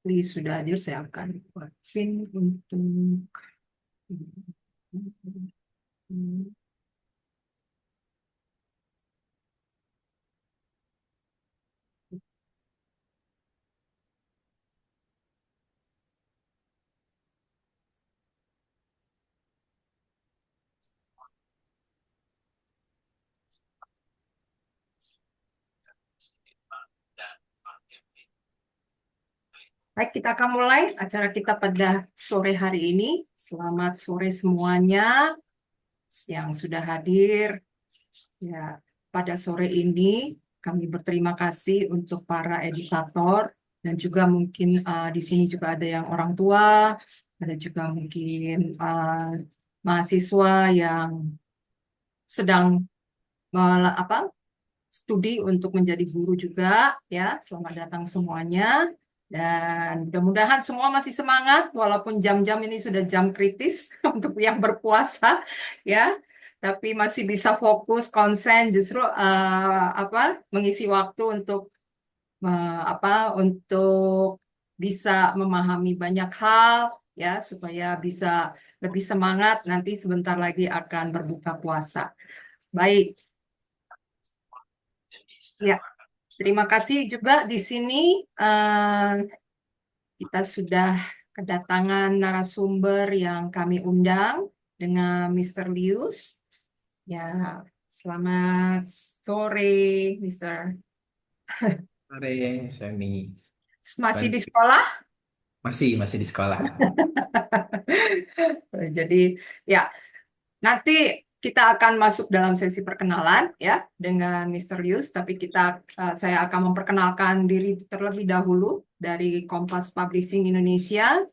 Sudah hadir, saya akan buat pin untuk baik, kita akan mulai acara kita pada sore hari ini. Selamat sore semuanya yang sudah hadir. Ya, pada sore ini kami berterima kasih untuk para edukator dan juga mungkin di sini juga ada yang orang tua, ada juga mungkin mahasiswa yang sedang studi untuk menjadi guru juga ya. Selamat datang semuanya dan mudah-mudahan semua masih semangat walaupun jam-jam ini sudah jam kritis untuk yang berpuasa ya. Tapi masih bisa fokus, konsen, justru mengisi waktu untuk untuk bisa memahami banyak hal ya supaya bisa lebih semangat nanti sebentar lagi akan berbuka puasa. Baik. Ya, terima kasih juga di sini kita sudah kedatangan narasumber yang kami undang dengan Mr. Lius. Ya, selamat sore, Mr. Sore, Semi. Masih di Ban- sekolah? Masih di sekolah. Jadi, ya, nanti kita akan masuk dalam sesi perkenalan ya dengan Mr. Lius, tapi saya akan memperkenalkan diri terlebih dahulu dari Kompas Publishing Indonesia.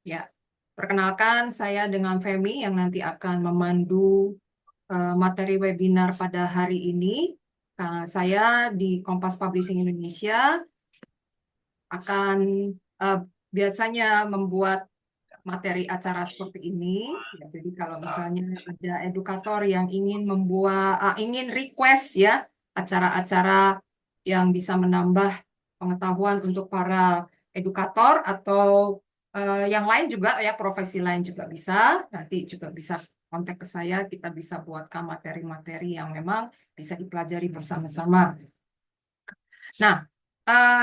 Ya, perkenalkan saya dengan Femi yang nanti akan memandu materi webinar pada hari ini. Saya di Kompas Publishing Indonesia akan eh, biasanya membuat materi acara seperti ini. Ya, jadi kalau misalnya ada edukator yang ingin request ya acara-acara yang bisa menambah pengetahuan untuk para edukator atau yang lain juga ya profesi lain juga bisa. Nanti juga bisa kontak ke saya, kita bisa buatkan materi-materi yang memang bisa dipelajari bersama-sama. Nah,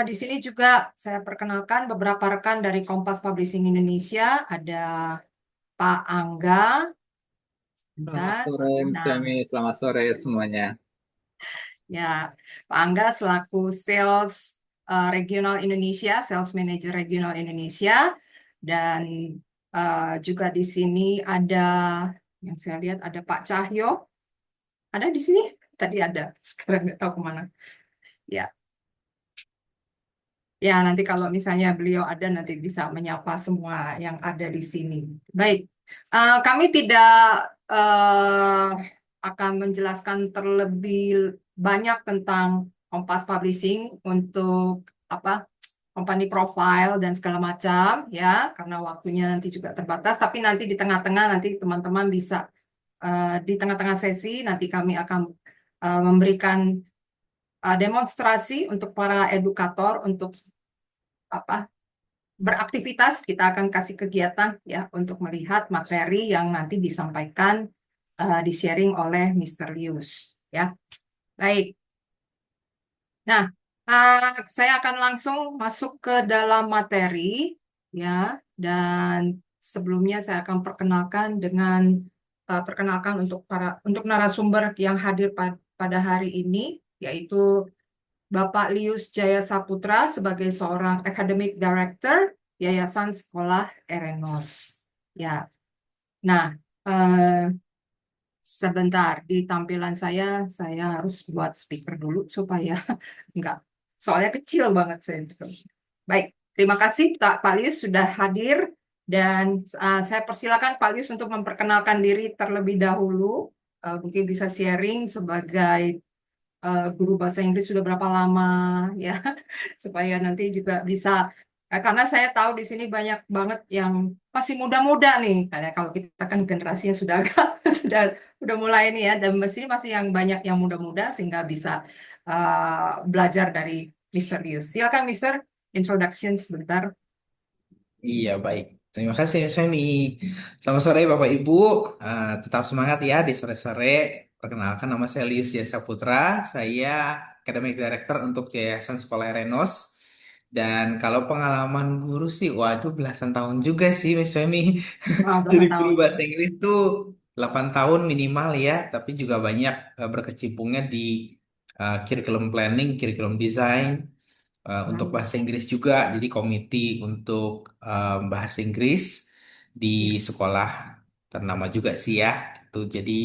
di sini juga saya perkenalkan beberapa rekan dari Kompas Publishing Indonesia. Ada Pak Angga, Selamat bentar. sore, Mas Nah, Yami. Selamat sore semuanya. ya, Pak Angga selaku Sales Regional Indonesia, Sales Manager Regional Indonesia, dan juga di sini ada yang saya lihat ada Pak Cahyo. Ada di sini? Tadi ada, sekarang nggak tahu kemana. Ya, ya nanti kalau misalnya beliau ada nanti bisa menyapa semua yang ada di sini. Baik, kami tidak eh, akan menjelaskan terlebih banyak tentang Kompas Publishing untuk apa company profile dan segala macam ya karena waktunya nanti juga terbatas. Tapi nanti di tengah-tengah nanti teman-teman bisa di tengah-tengah sesi nanti kami akan memberikan demonstrasi untuk para edukator untuk apa beraktivitas. Kita akan kasih kegiatan ya untuk melihat materi yang nanti disampaikan di-sharing oleh Mr. Lius ya. Baik. Nah, saya akan langsung masuk ke dalam materi ya dan sebelumnya saya akan perkenalkan untuk narasumber yang hadir pada hari ini yaitu Bapak Lius Jaya Saputra sebagai seorang Academic Director Yayasan Sekolah Erenos. Ya, nah sebentar di tampilan saya harus buat speaker dulu supaya enggak, soalnya kecil banget saya. Baik, terima kasih Pak Lius sudah hadir dan saya persilakan Pak Lius untuk memperkenalkan diri terlebih dahulu. Mungkin bisa sharing sebagai guru bahasa Inggris sudah berapa lama ya supaya nanti juga bisa karena saya tahu di sini banyak banget yang masih muda-muda nih karena kalau kita kan generasinya sudah agak udah mulai nih ya dan di sini masih yang banyak yang muda-muda sehingga bisa belajar dari Mr. Lius. Silakan Mr. introduction sebentar. Iya, baik. Terima kasih, Mas Femi. Selamat sore, Bapak Ibu. Tetap semangat ya di sore-sore. Perkenalkan, nama saya Lius Yasa Putra. Saya Academic Director untuk Yayasan Sekolah Renos. Dan kalau pengalaman guru sih, waduh belasan tahun juga sih, Mas Femi. Wah, Jadi belasan guru tahun. bahasa Inggris tuh 8 tahun minimal ya, tapi juga banyak berkecimpungnya di curriculum planning, curriculum design, untuk Hmm. bahasa Inggris juga, jadi komite untuk bahasa Inggris di sekolah ternama juga sih ya. Gitu. Jadi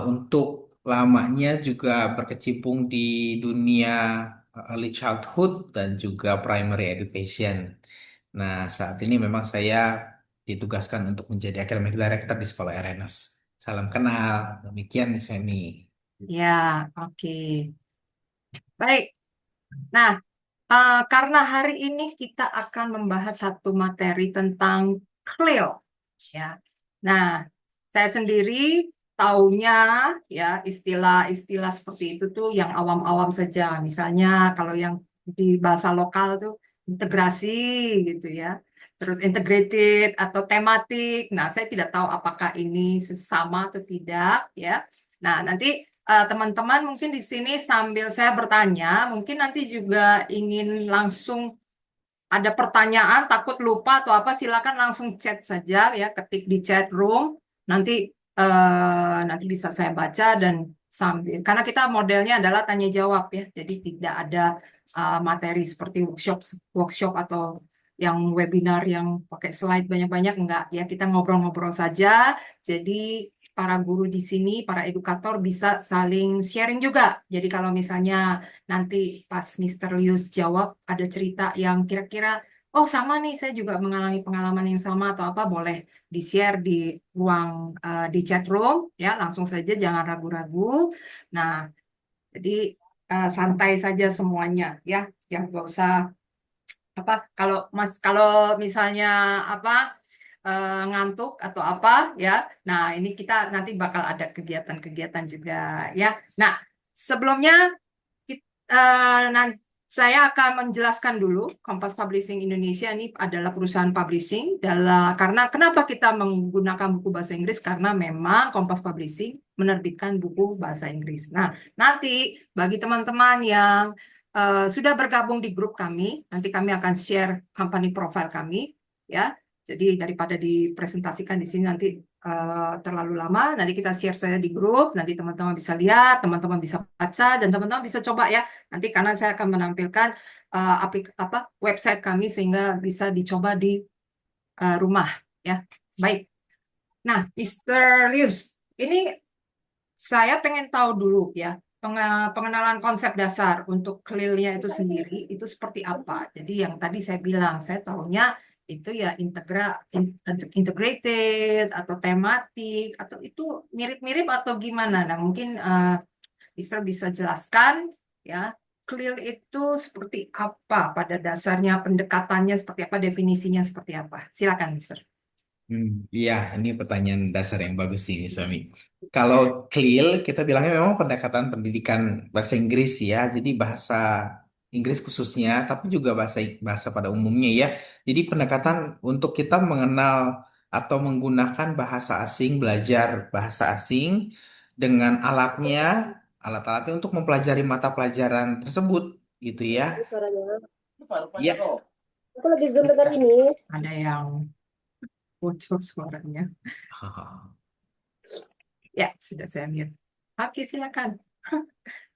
untuk lamanya juga berkecimpung di dunia early childhood dan juga primary education. Nah, saat ini memang saya ditugaskan untuk menjadi academic director di sekolah Erenos. Salam kenal, demikian Miss Femi. Ya, oke. Baik. Nah, karena hari ini kita akan membahas satu materi tentang CLIL, ya. Nah, saya sendiri taunya ya istilah-istilah seperti itu tuh yang awam-awam saja. Misalnya kalau yang di bahasa lokal tuh integrasi gitu ya. Terus integrated atau tematik. Nah, saya tidak tahu apakah ini sesama atau tidak ya. Nah, nanti teman-teman mungkin di sini sambil saya bertanya, mungkin nanti juga ingin langsung ada pertanyaan, takut lupa atau apa, silakan langsung chat saja ya, ketik di chat room. Nanti nanti bisa saya baca dan sambil karena kita modelnya adalah tanya jawab ya, jadi tidak ada materi seperti workshop workshop atau yang webinar yang pakai slide banyak-banyak enggak ya, kita ngobrol-ngobrol saja. Jadi para guru di sini, para edukator bisa saling sharing juga. Jadi kalau misalnya nanti pas Mister Lius jawab ada cerita yang kira-kira oh sama nih saya juga mengalami pengalaman yang sama atau apa boleh di-share di ruang di chat room ya langsung saja jangan ragu-ragu. Nah, jadi santai saja semuanya ya yang gak usah apa kalau misalnya apa ngantuk atau apa ya. Nah, ini kita nanti bakal ada kegiatan-kegiatan juga ya. Nah, sebelumnya nanti saya akan menjelaskan dulu Kompas Publishing Indonesia ini adalah perusahaan publishing karena kenapa kita menggunakan buku bahasa Inggris karena memang Kompas Publishing menerbitkan buku bahasa Inggris. Nah, nanti bagi teman-teman yang sudah bergabung di grup kami, nanti kami akan share company profile kami ya. Jadi daripada dipresentasikan di sini nanti terlalu lama, nanti kita share saya di grup, nanti teman-teman bisa lihat, teman-teman bisa baca, dan teman-teman bisa coba ya. Nanti karena saya akan menampilkan website kami sehingga bisa dicoba di rumah ya. Baik. Nah, Mister Lius, ini saya pengen tahu dulu ya pengenalan konsep dasar untuk kelilnya itu sendiri itu seperti apa. Jadi yang tadi saya bilang, saya tahunya itu ya integrated atau tematik atau itu mirip-mirip atau gimana. Nah, mungkin Mister bisa jelaskan ya, CLIL itu seperti apa pada dasarnya, pendekatannya seperti apa, definisinya seperti apa. Silakan, Mister. Iya, ini pertanyaan dasar yang bagus sih, Suami. Kalau CLIL, kita bilangnya memang pendekatan pendidikan bahasa Inggris ya. Jadi bahasa Inggris khususnya, tapi juga bahasa bahasa pada umumnya ya. Jadi pendekatan untuk kita mengenal atau menggunakan bahasa asing, belajar bahasa asing dengan alatnya, alat-alatnya untuk mempelajari mata pelajaran tersebut, gitu ya. Suaranya. Ya. Aku lagi Zoom dengar ini. Ada yang bocor suaranya. Ya, sudah saya mute. Oke, silakan.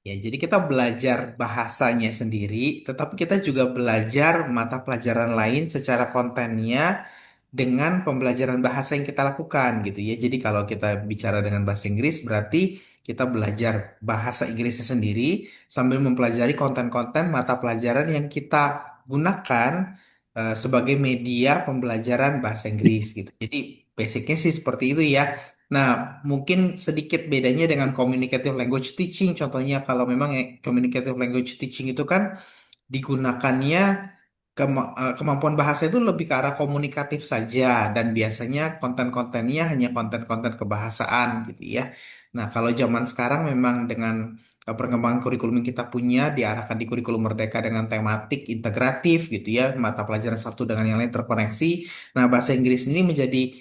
Ya, jadi kita belajar bahasanya sendiri, tetapi kita juga belajar mata pelajaran lain secara kontennya dengan pembelajaran bahasa yang kita lakukan gitu ya. Jadi kalau kita bicara dengan bahasa Inggris berarti kita belajar bahasa Inggrisnya sendiri sambil mempelajari konten-konten mata pelajaran yang kita gunakan sebagai media pembelajaran bahasa Inggris gitu. Jadi basicnya sih seperti itu ya. Nah, mungkin sedikit bedanya dengan communicative language teaching. Contohnya kalau memang communicative language teaching itu kan digunakannya kemampuan bahasa itu lebih ke arah komunikatif saja dan biasanya konten-kontennya hanya konten-konten kebahasaan gitu ya. Nah, kalau zaman sekarang memang dengan perkembangan kurikulum yang kita punya diarahkan di kurikulum Merdeka dengan tematik integratif gitu ya, mata pelajaran satu dengan yang lain terkoneksi. Nah, bahasa Inggris ini menjadi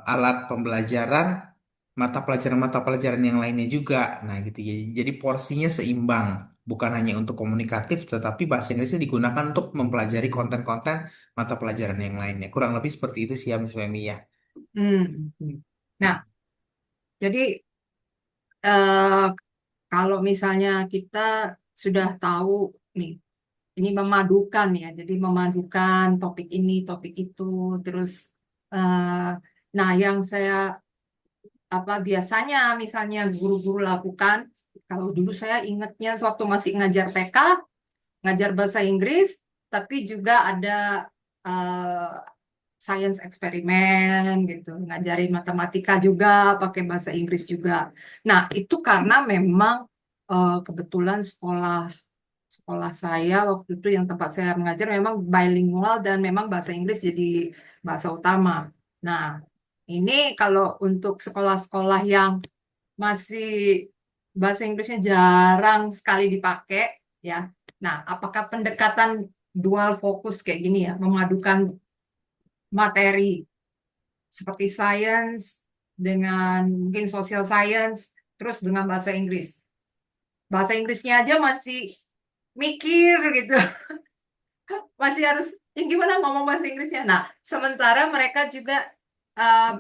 alat pembelajaran mata pelajaran yang lainnya juga. Nah, gitu ya. Jadi porsinya seimbang, bukan hanya untuk komunikatif, tetapi bahasa Inggrisnya digunakan untuk mempelajari konten-konten mata pelajaran yang lainnya. Kurang lebih seperti itu sih ya, Miss Femi ya. Hmm. Nah, jadi eh, kalau misalnya kita sudah tahu nih, ini memadukan ya, jadi memadukan topik ini, topik itu, terus, eh, nah yang saya apa biasanya misalnya guru-guru lakukan, kalau dulu saya ingatnya waktu masih ngajar TK, ngajar bahasa Inggris, tapi juga ada eh, science eksperimen gitu, ngajarin matematika juga pakai bahasa Inggris juga. Nah, itu karena memang kebetulan sekolah sekolah saya waktu itu yang tempat saya mengajar memang bilingual dan memang bahasa Inggris jadi bahasa utama. Nah, ini kalau untuk sekolah-sekolah yang masih bahasa Inggrisnya jarang sekali dipakai, ya. Nah, apakah pendekatan dual fokus kayak gini ya, memadukan materi seperti science dengan mungkin social science, terus dengan bahasa Inggris. Bahasa Inggrisnya aja masih mikir gitu, masih harus ya gimana ngomong bahasa Inggrisnya. Nah, sementara mereka juga,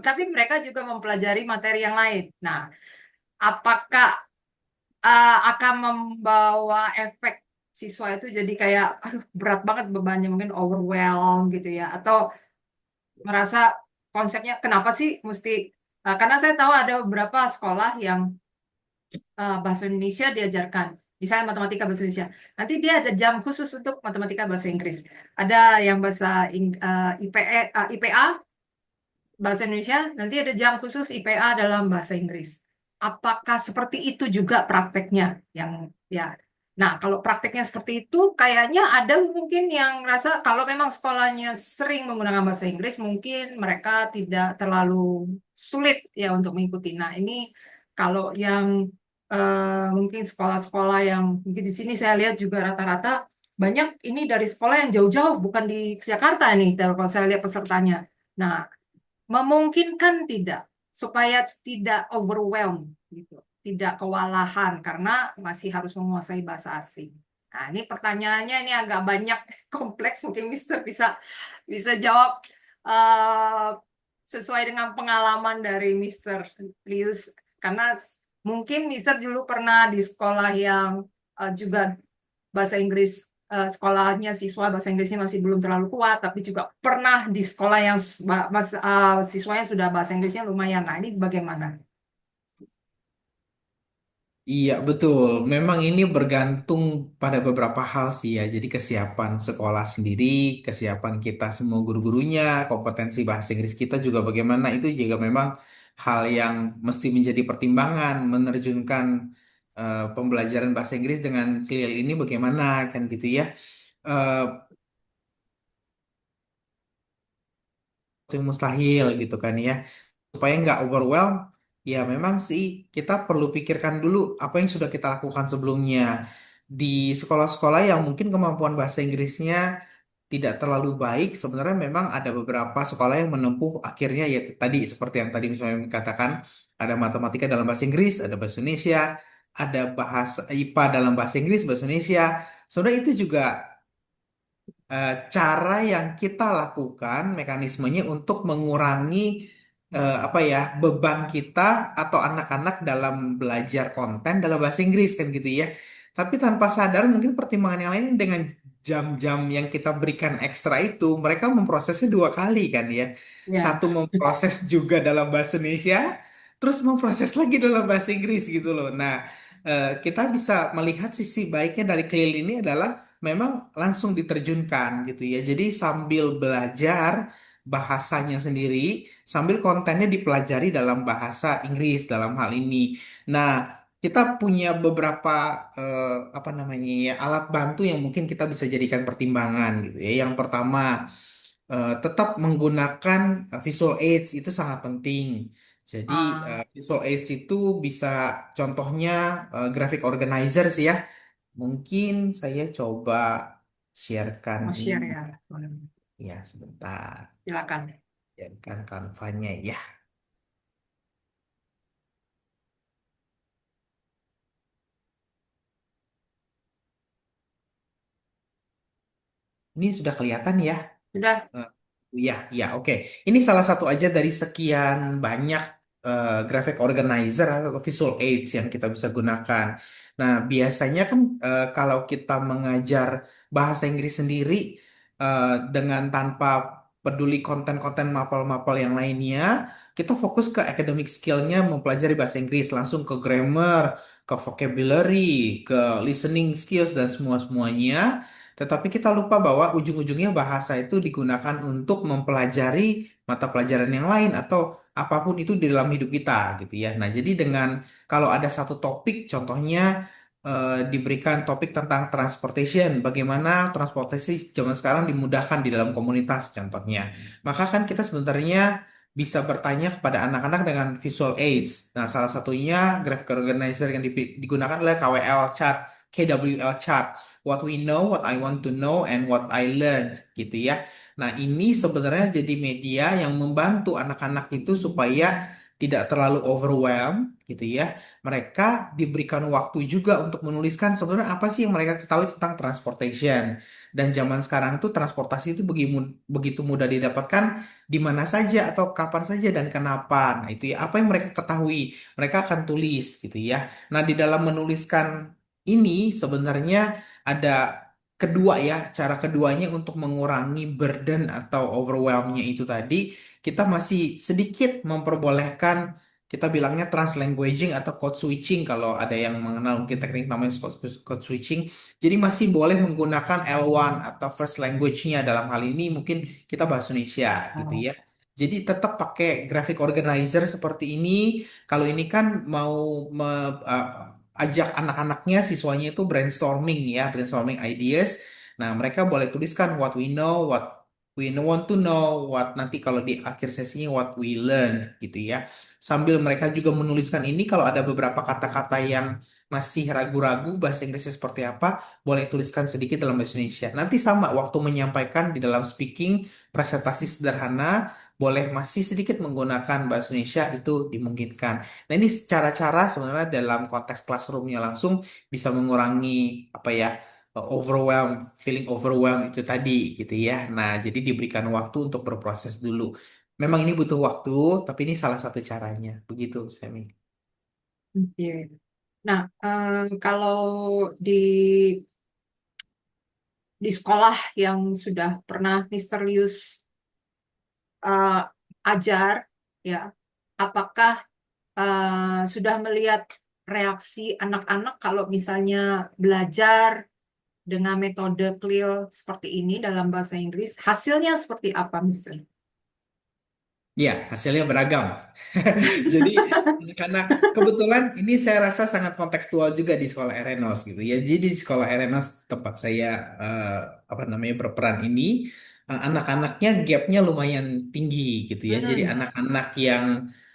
tapi mereka juga mempelajari materi yang lain. Nah, apakah akan membawa efek siswa itu jadi kayak, aduh berat banget bebannya, mungkin overwhelm gitu ya, atau merasa konsepnya kenapa sih mesti, karena saya tahu ada beberapa sekolah yang bahasa Indonesia diajarkan, misalnya matematika bahasa Indonesia. Nanti dia ada jam khusus untuk matematika bahasa Inggris. Ada yang bahasa IPA bahasa Indonesia, nanti ada jam khusus IPA dalam bahasa Inggris. Apakah seperti itu juga prakteknya? Yang ya. Nah, kalau prakteknya seperti itu, kayaknya ada mungkin yang rasa kalau memang sekolahnya sering menggunakan bahasa Inggris, mungkin mereka tidak terlalu sulit ya untuk mengikuti. Nah, ini kalau yang mungkin sekolah-sekolah yang mungkin di sini saya lihat juga rata-rata banyak ini dari sekolah yang jauh-jauh, bukan di Jakarta nih, kalau saya lihat pesertanya. Nah, memungkinkan tidak supaya tidak overwhelm gitu, tidak kewalahan karena masih harus menguasai bahasa asing. Nah, ini pertanyaannya ini agak banyak kompleks, mungkin Mister bisa bisa jawab eh, sesuai dengan pengalaman dari Mister Lius, karena mungkin Mister dulu pernah di sekolah yang juga bahasa Inggris, sekolahnya siswa bahasa Inggrisnya masih belum terlalu kuat, tapi juga pernah di sekolah yang siswanya sudah bahasa Inggrisnya lumayan. Nah, ini bagaimana? Iya, betul. Memang ini bergantung pada beberapa hal sih ya. Jadi kesiapan sekolah sendiri, kesiapan kita semua guru-gurunya, kompetensi bahasa Inggris kita juga bagaimana. Itu juga memang hal yang mesti menjadi pertimbangan menerjunkan pembelajaran bahasa Inggris dengan CLIL ini bagaimana kan gitu ya. Eh, Itu mustahil gitu kan ya. Supaya nggak overwhelm, ya memang sih kita perlu pikirkan dulu apa yang sudah kita lakukan sebelumnya. Di sekolah-sekolah yang mungkin kemampuan bahasa Inggrisnya tidak terlalu baik, sebenarnya memang ada beberapa sekolah yang menempuh akhirnya ya tadi seperti yang tadi misalnya katakan, ada matematika dalam bahasa Inggris, ada bahasa Indonesia, ada bahasa IPA dalam bahasa Inggris, bahasa Indonesia. Sebenarnya itu juga cara yang kita lakukan mekanismenya untuk mengurangi apa ya beban kita atau anak-anak dalam belajar konten dalam bahasa Inggris kan gitu ya. Tapi tanpa sadar mungkin pertimbangan yang lain dengan jam-jam yang kita berikan ekstra itu mereka memprosesnya dua kali kan ya. Ya, Satu memproses juga dalam bahasa Indonesia, terus memproses lagi dalam bahasa Inggris gitu loh. Nah, kita bisa melihat sisi baiknya dari Clear ini adalah memang langsung diterjunkan gitu ya. Jadi sambil belajar bahasanya sendiri, sambil kontennya dipelajari dalam bahasa Inggris dalam hal ini. Nah, kita punya beberapa apa namanya ya alat bantu yang mungkin kita bisa jadikan pertimbangan gitu ya. Yang pertama, tetap menggunakan visual aids itu sangat penting. Jadi Ah, visual aids itu bisa contohnya graphic organizer sih ya. Mungkin saya coba sharekan mau ini share ya. Boleh. ya sebentar. Silakan. Sharekan kanvanya ya. Ini sudah kelihatan ya. Sudah. Eh, Ya, ya, oke. Ini salah satu aja dari sekian banyak graphic organizer atau visual aids yang kita bisa gunakan. Nah, biasanya kan kalau kita mengajar bahasa Inggris sendiri dengan tanpa peduli konten-konten mapel-mapel yang lainnya, kita fokus ke academic skill-nya mempelajari bahasa Inggris, langsung ke grammar, ke vocabulary, ke listening skills dan semua-semuanya. Tetapi kita lupa bahwa ujung-ujungnya bahasa itu digunakan untuk mempelajari mata pelajaran yang lain atau apapun itu di dalam hidup kita gitu ya. Nah, jadi dengan kalau ada satu topik, contohnya diberikan topik tentang transportation, bagaimana transportasi zaman sekarang dimudahkan di dalam komunitas contohnya. Maka kan kita sebenarnya bisa bertanya kepada anak-anak dengan visual aids. Nah, salah satunya graphic organizer yang digunakan adalah KWL chart, KWL chart. What we know, what I want to know, and what I learned gitu ya. Nah, ini sebenarnya jadi media yang membantu anak-anak itu supaya tidak terlalu overwhelmed gitu ya. Mereka diberikan waktu juga untuk menuliskan sebenarnya apa sih yang mereka ketahui tentang transportation. Dan zaman sekarang tuh transportasi itu begitu mudah didapatkan di mana saja atau kapan saja dan kenapa. Nah, itu ya apa yang mereka ketahui, mereka akan tulis gitu ya. Nah, di dalam menuliskan ini sebenarnya ada kedua ya, cara keduanya untuk mengurangi burden atau overwhelmnya itu tadi, kita masih sedikit memperbolehkan kita bilangnya translanguaging atau code switching kalau ada yang mengenal mungkin teknik namanya code switching. Jadi masih boleh menggunakan L1 atau first language-nya dalam hal ini mungkin kita bahasa Indonesia gitu Oh. ya. Jadi tetap pakai graphic organizer seperti ini. Kalau ini kan mau ajak anak-anaknya, siswanya itu brainstorming ya, brainstorming ideas. Nah, mereka boleh tuliskan what we know, what we want to know, what nanti kalau di akhir sesinya what we learned gitu ya. Sambil mereka juga menuliskan ini kalau ada beberapa kata-kata yang masih ragu-ragu bahasa Inggrisnya seperti apa, boleh tuliskan sedikit dalam bahasa Indonesia. Nanti sama waktu menyampaikan di dalam speaking presentasi sederhana, boleh masih sedikit menggunakan bahasa Indonesia itu dimungkinkan. Nah, ini cara-cara sebenarnya dalam konteks classroomnya langsung bisa mengurangi apa ya feeling overwhelmed itu tadi gitu ya. Nah, jadi diberikan waktu untuk berproses dulu. Memang ini butuh waktu, tapi ini salah satu caranya. Begitu, Semi. Oke. Nah, kalau di sekolah yang sudah pernah misterius eh, ajar, ya, apakah sudah melihat reaksi anak-anak kalau misalnya belajar dengan metode CLIL seperti ini dalam bahasa Inggris, hasilnya seperti apa, Mister? Ya, hasilnya beragam. Jadi karena kebetulan ini saya rasa sangat kontekstual juga di sekolah Erenos gitu ya. Jadi di sekolah Erenos tempat saya eh, apa namanya berperan ini anak-anaknya gapnya lumayan tinggi gitu ya. Jadi Hmm. anak-anak yang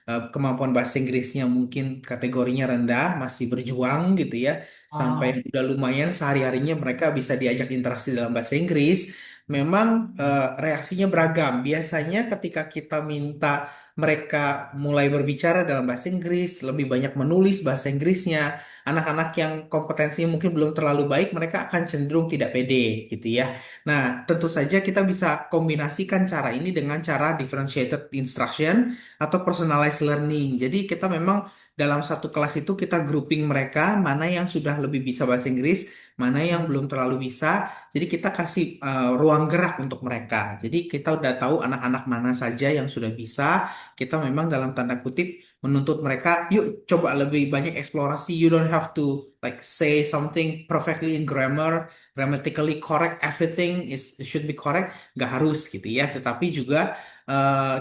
kemampuan bahasa Inggrisnya mungkin kategorinya rendah masih berjuang gitu ya. Sampai Oh. yang udah lumayan sehari-harinya mereka bisa diajak interaksi dalam bahasa Inggris. Memang reaksinya beragam. Biasanya ketika kita minta mereka mulai berbicara dalam bahasa Inggris, lebih banyak menulis bahasa Inggrisnya. Anak-anak yang kompetensinya mungkin belum terlalu baik, mereka akan cenderung tidak pede gitu ya. Nah, tentu saja kita bisa kombinasikan cara ini dengan cara differentiated instruction atau personalized learning. Jadi kita memang dalam satu kelas itu kita grouping mereka mana yang sudah lebih bisa bahasa Inggris, mana yang belum terlalu bisa. Jadi kita kasih ruang gerak untuk mereka. Jadi kita udah tahu anak-anak mana saja yang sudah bisa, kita memang dalam tanda kutip menuntut mereka, yuk coba lebih banyak eksplorasi. You don't have to like say something perfectly in grammar, grammatically correct, everything should be correct. Gak harus gitu ya. Tetapi juga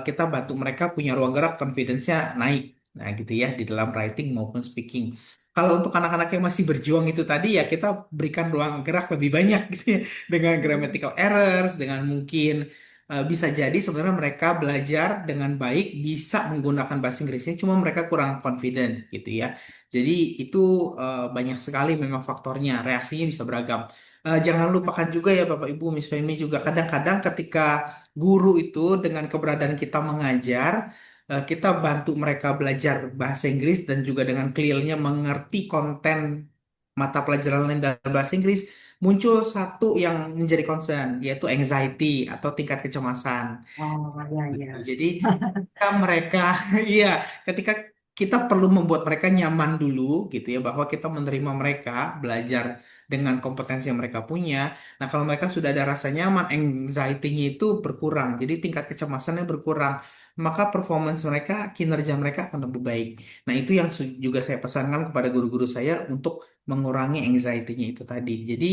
kita bantu mereka punya ruang gerak, confidence-nya naik. Nah gitu ya di dalam writing maupun speaking. Kalau untuk anak-anak yang masih berjuang itu tadi ya kita berikan ruang gerak lebih banyak gitu ya dengan grammatical errors, dengan mungkin bisa jadi sebenarnya mereka belajar dengan baik, bisa menggunakan bahasa Inggrisnya, cuma mereka kurang confident gitu ya. Jadi itu banyak sekali memang faktornya, reaksinya bisa beragam. Jangan lupakan juga ya Bapak Ibu, Miss Femi juga kadang-kadang ketika guru itu dengan keberadaan kita mengajar, kita bantu mereka belajar bahasa Inggris dan juga dengan clearnya mengerti konten mata pelajaran lain dalam bahasa Inggris, muncul satu yang menjadi concern, yaitu anxiety atau tingkat kecemasan. Oh, ya, Gitu. ya. Jadi ketika mereka, iya, ketika kita perlu membuat mereka nyaman dulu, gitu ya, bahwa kita menerima mereka belajar dengan kompetensi yang mereka punya. Nah, kalau mereka sudah ada rasa nyaman, anxiety-nya itu berkurang, jadi tingkat kecemasannya berkurang, maka performance mereka, kinerja mereka akan lebih baik. Nah, itu yang juga saya pesankan kepada guru-guru saya untuk mengurangi anxiety-nya itu tadi. Jadi,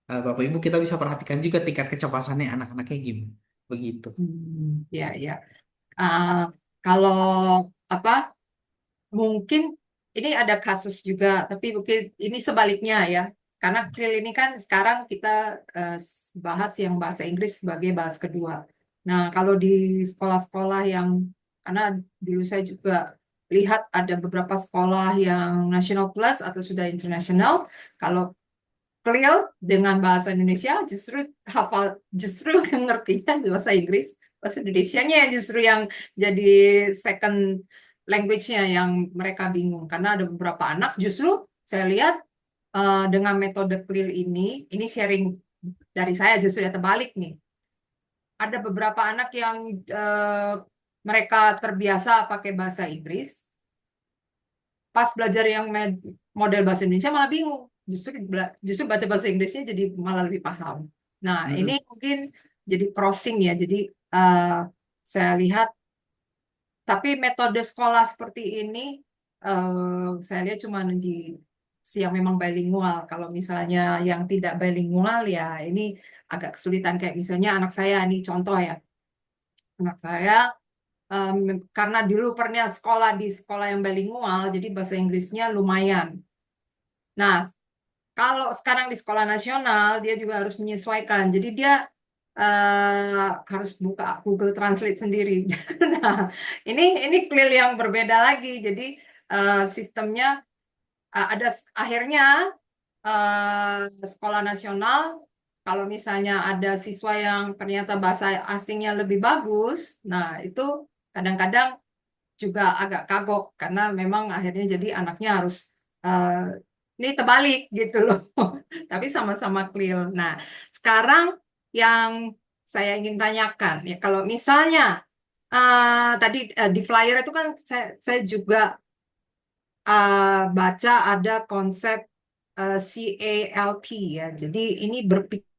Bapak Ibu kita bisa perhatikan juga tingkat kecemasannya anak-anaknya gimana. Begitu. Ya, ya. Ah, kalau apa? Mungkin ini ada kasus juga, tapi mungkin ini sebaliknya ya. Karena CLIL ini kan sekarang kita eh, bahas yang bahasa Inggris sebagai bahasa kedua. Nah, kalau di sekolah-sekolah yang, karena dulu saya juga lihat ada beberapa sekolah yang national plus atau sudah internasional, kalau CLIL dengan bahasa Indonesia justru hafal, justru ngertinya bahasa Inggris, bahasa Indonesianya yang justru yang jadi second language-nya yang mereka bingung. Karena ada beberapa anak justru saya lihat dengan metode CLIL ini sharing dari saya justru ya terbalik nih. Ada beberapa anak yang mereka terbiasa pakai bahasa Inggris, pas belajar yang model bahasa Indonesia malah bingung. Justru baca bahasa Inggrisnya jadi malah lebih paham. Nah, ini Mm-mm. mungkin jadi crossing ya. Jadi eh, saya lihat, tapi metode sekolah seperti ini saya lihat cuma di yang memang bilingual. Kalau misalnya yang tidak bilingual ya ini agak kesulitan, kayak misalnya anak saya ini contoh ya. Anak saya em, karena dulu pernah sekolah di sekolah yang bilingual, jadi bahasa Inggrisnya lumayan. Nah, kalau sekarang di sekolah nasional, dia juga harus menyesuaikan. Jadi dia harus buka Google Translate sendiri. Nah, ini CLIL yang berbeda lagi. Jadi sistemnya ada akhirnya sekolah nasional. Kalau misalnya ada siswa yang ternyata bahasa asingnya lebih bagus, nah itu kadang-kadang juga agak kagok karena memang akhirnya jadi anaknya harus eh, ini terbalik gitu loh. Tapi sama-sama clear. Nah, sekarang yang saya ingin tanyakan ya, kalau misalnya tadi di flyer itu kan saya juga baca ada konsep CALP ya. Jadi ini berpikir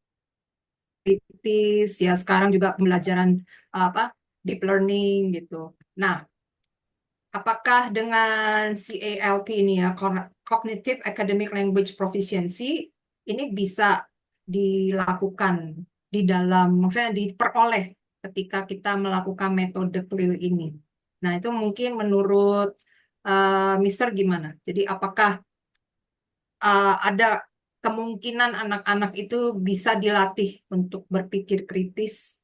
kritis ya, sekarang juga pembelajaran apa deep learning gitu. Nah, apakah dengan CALP ini ya, Cognitive Academic Language Proficiency, ini bisa dilakukan di dalam, maksudnya diperoleh ketika kita melakukan metode CLIL ini. Nah, itu mungkin menurut Mister gimana? Jadi apakah ada kemungkinan anak-anak itu bisa dilatih untuk berpikir kritis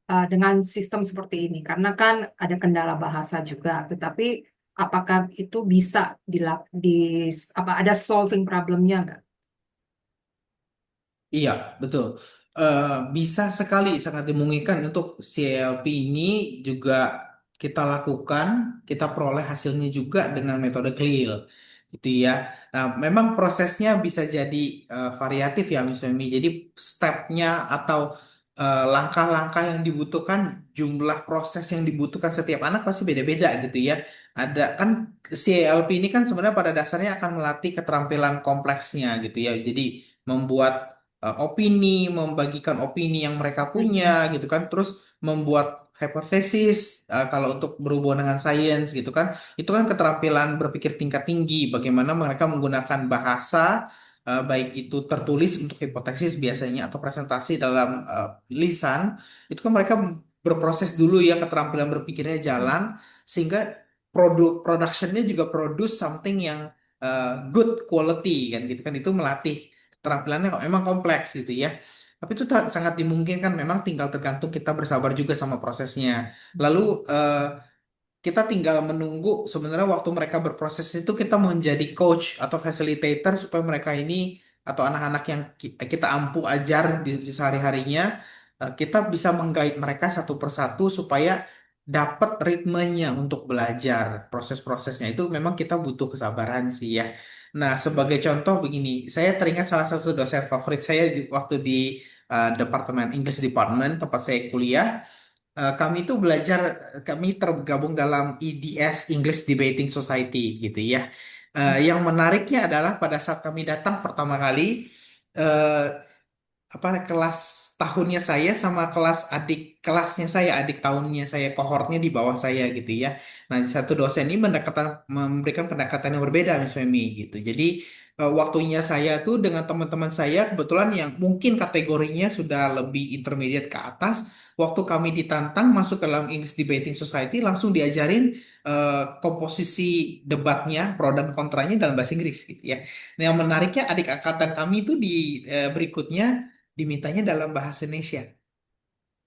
dengan sistem seperti ini? Karena kan ada kendala bahasa juga, tetapi apakah itu bisa di apa ada solving problemnya nggak? Iya, betul. Eh, Bisa sekali sangat dimungkinkan untuk CLP ini juga kita lakukan, kita peroleh hasilnya juga dengan metode CLIL, gitu ya. Nah, memang prosesnya bisa jadi variatif ya, misalnya. Jadi stepnya atau langkah-langkah yang dibutuhkan, jumlah proses yang dibutuhkan setiap anak pasti beda-beda gitu ya. Ada kan CLP ini kan sebenarnya pada dasarnya akan melatih keterampilan kompleksnya gitu ya. Jadi membuat opini, membagikan opini yang mereka punya Hmm. gitu kan, terus membuat hipotesis kalau untuk berhubungan dengan sains gitu kan, itu kan keterampilan berpikir tingkat tinggi, bagaimana mereka menggunakan bahasa baik itu tertulis untuk hipotesis biasanya atau presentasi dalam lisan, itu kan mereka berproses dulu ya keterampilan berpikirnya jalan sehingga productionnya juga produce something yang good quality kan gitu kan, itu melatih keterampilannya kok memang kompleks gitu ya. Tapi itu sangat dimungkinkan, memang tinggal tergantung kita bersabar juga sama prosesnya. Lalu kita tinggal menunggu sebenarnya waktu mereka berproses itu kita menjadi coach atau facilitator supaya mereka ini atau anak-anak yang kita ampu ajar di sehari-harinya, kita bisa mengguide mereka satu persatu supaya dapat ritmenya untuk belajar. Proses-prosesnya itu memang kita butuh kesabaran sih ya. Nah, sebagai contoh begini, saya teringat salah satu dosen favorit saya waktu di Departemen English Department tempat saya kuliah. Kami itu belajar, kami tergabung dalam EDS, English Debating Society gitu ya. Yang menariknya adalah pada saat kami datang pertama kali, eh, apa kelas tahunnya saya sama kelas adik kelasnya saya, adik tahunnya saya, kohortnya di bawah saya gitu ya. Nah, satu dosen ini memberikan pendekatan yang berbeda, Miss Femi gitu. Jadi waktunya saya tuh dengan teman-teman saya kebetulan yang mungkin kategorinya sudah lebih intermediate ke atas. Waktu kami ditantang masuk ke dalam English Debating Society, langsung diajarin komposisi debatnya, pro dan kontranya dalam bahasa Inggris gitu ya. Nah, yang menariknya adik angkatan kami itu di berikutnya dimintanya dalam bahasa Indonesia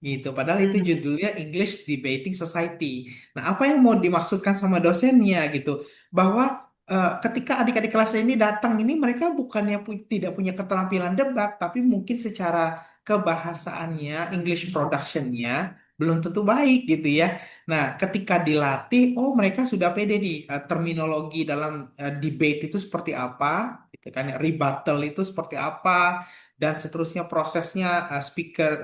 gitu. Padahal itu Hmm. judulnya English Debating Society. Nah, apa yang mau dimaksudkan sama dosennya gitu? Bahwa ketika adik-adik kelas ini datang ini mereka bukannya tidak punya keterampilan debat, tapi mungkin secara kebahasaannya, English productionnya belum tentu baik gitu ya. Nah, ketika dilatih, oh mereka sudah pede nih, terminologi dalam debate itu seperti apa, gitu kan? Rebuttal itu seperti apa, dan seterusnya prosesnya,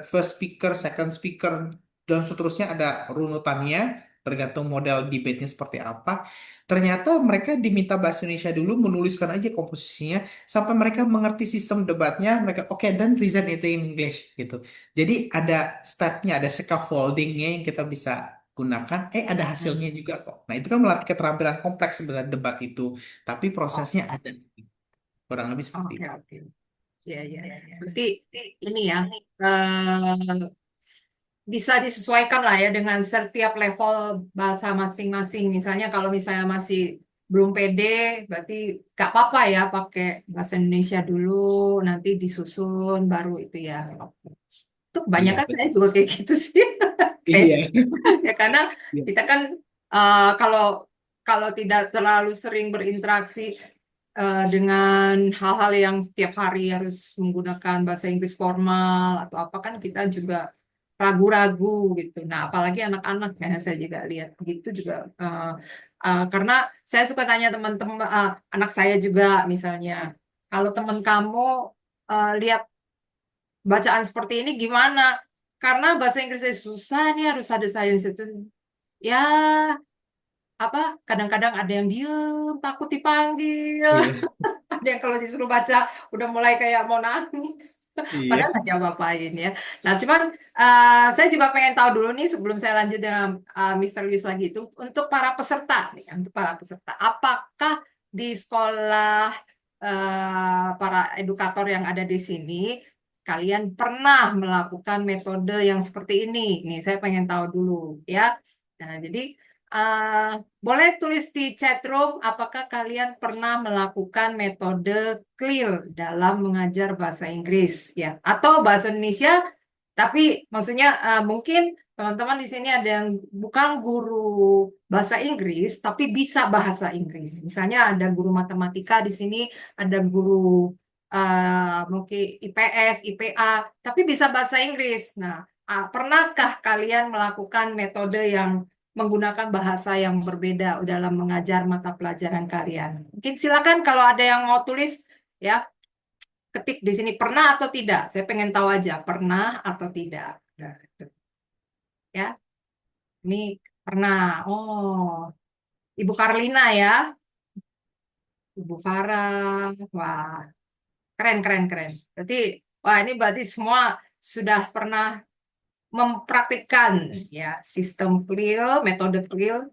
first speaker, second speaker, dan seterusnya ada runutannya tergantung model debate-nya seperti apa. Ternyata mereka diminta bahasa Indonesia dulu, menuliskan aja komposisinya sampai mereka mengerti sistem debatnya, mereka oke dan present itu in English gitu. Jadi ada stepnya, ada scaffoldingnya yang kita bisa gunakan. Ada hasilnya juga kok. Nah, itu kan melatih keterampilan kompleks sebenarnya debat itu, tapi Oh, prosesnya ada, kurang lebih seperti oke, itu. oke. Ya, ya. Berarti ini ya, eh, bisa disesuaikan lah ya dengan setiap level bahasa masing-masing. Misalnya kalau misalnya masih belum pede, berarti gak apa-apa ya pakai bahasa Indonesia dulu, nanti disusun baru itu ya. Itu Iya, kebanyakan saya betul. juga kayak gitu sih. Kayak, Iya. ya karena Iya. kita kan kalau kalau tidak terlalu sering berinteraksi dengan hal-hal yang setiap hari harus menggunakan bahasa Inggris formal atau apa kan kita juga ragu-ragu gitu. Nah, apalagi anak-anak ya saya juga lihat begitu juga karena saya suka tanya teman-teman anak saya juga misalnya kalau teman kamu lihat bacaan seperti ini gimana? Karena bahasa Inggrisnya susah nih harus ada science itu. Ya, apa kadang-kadang ada yang diem, takut dipanggil. Iya. Ada yang kalau disuruh baca udah mulai kayak mau nangis. Padahal Iya. nggak jawab-apain ya. Nah, cuman saya juga pengen tahu dulu nih sebelum saya lanjut dengan Mr. Lewis lagi itu untuk para peserta nih, untuk para peserta, apakah di sekolah para edukator yang ada di sini kalian pernah melakukan metode yang seperti ini? Nih, saya pengen tahu dulu ya. Nah, jadi eh, boleh tulis di chat room apakah kalian pernah melakukan metode CLIL dalam mengajar bahasa Inggris ya atau bahasa Indonesia tapi maksudnya mungkin teman-teman di sini ada yang bukan guru bahasa Inggris tapi bisa bahasa Inggris. Misalnya ada guru matematika di sini, ada guru mungkin IPS, IPA tapi bisa bahasa Inggris. Nah, pernahkah kalian melakukan metode yang menggunakan bahasa yang berbeda dalam mengajar mata pelajaran kalian? Mungkin silakan kalau ada yang mau tulis ya, ketik di sini pernah atau tidak. Saya pengen tahu aja pernah atau tidak. Nah, itu. Ya, ini pernah. Oh, Ibu Karlina ya, Ibu Farah. Wah, keren keren keren. Berarti wah ini berarti semua sudah pernah mempraktikkan ya sistem CLIL, metode CLIL.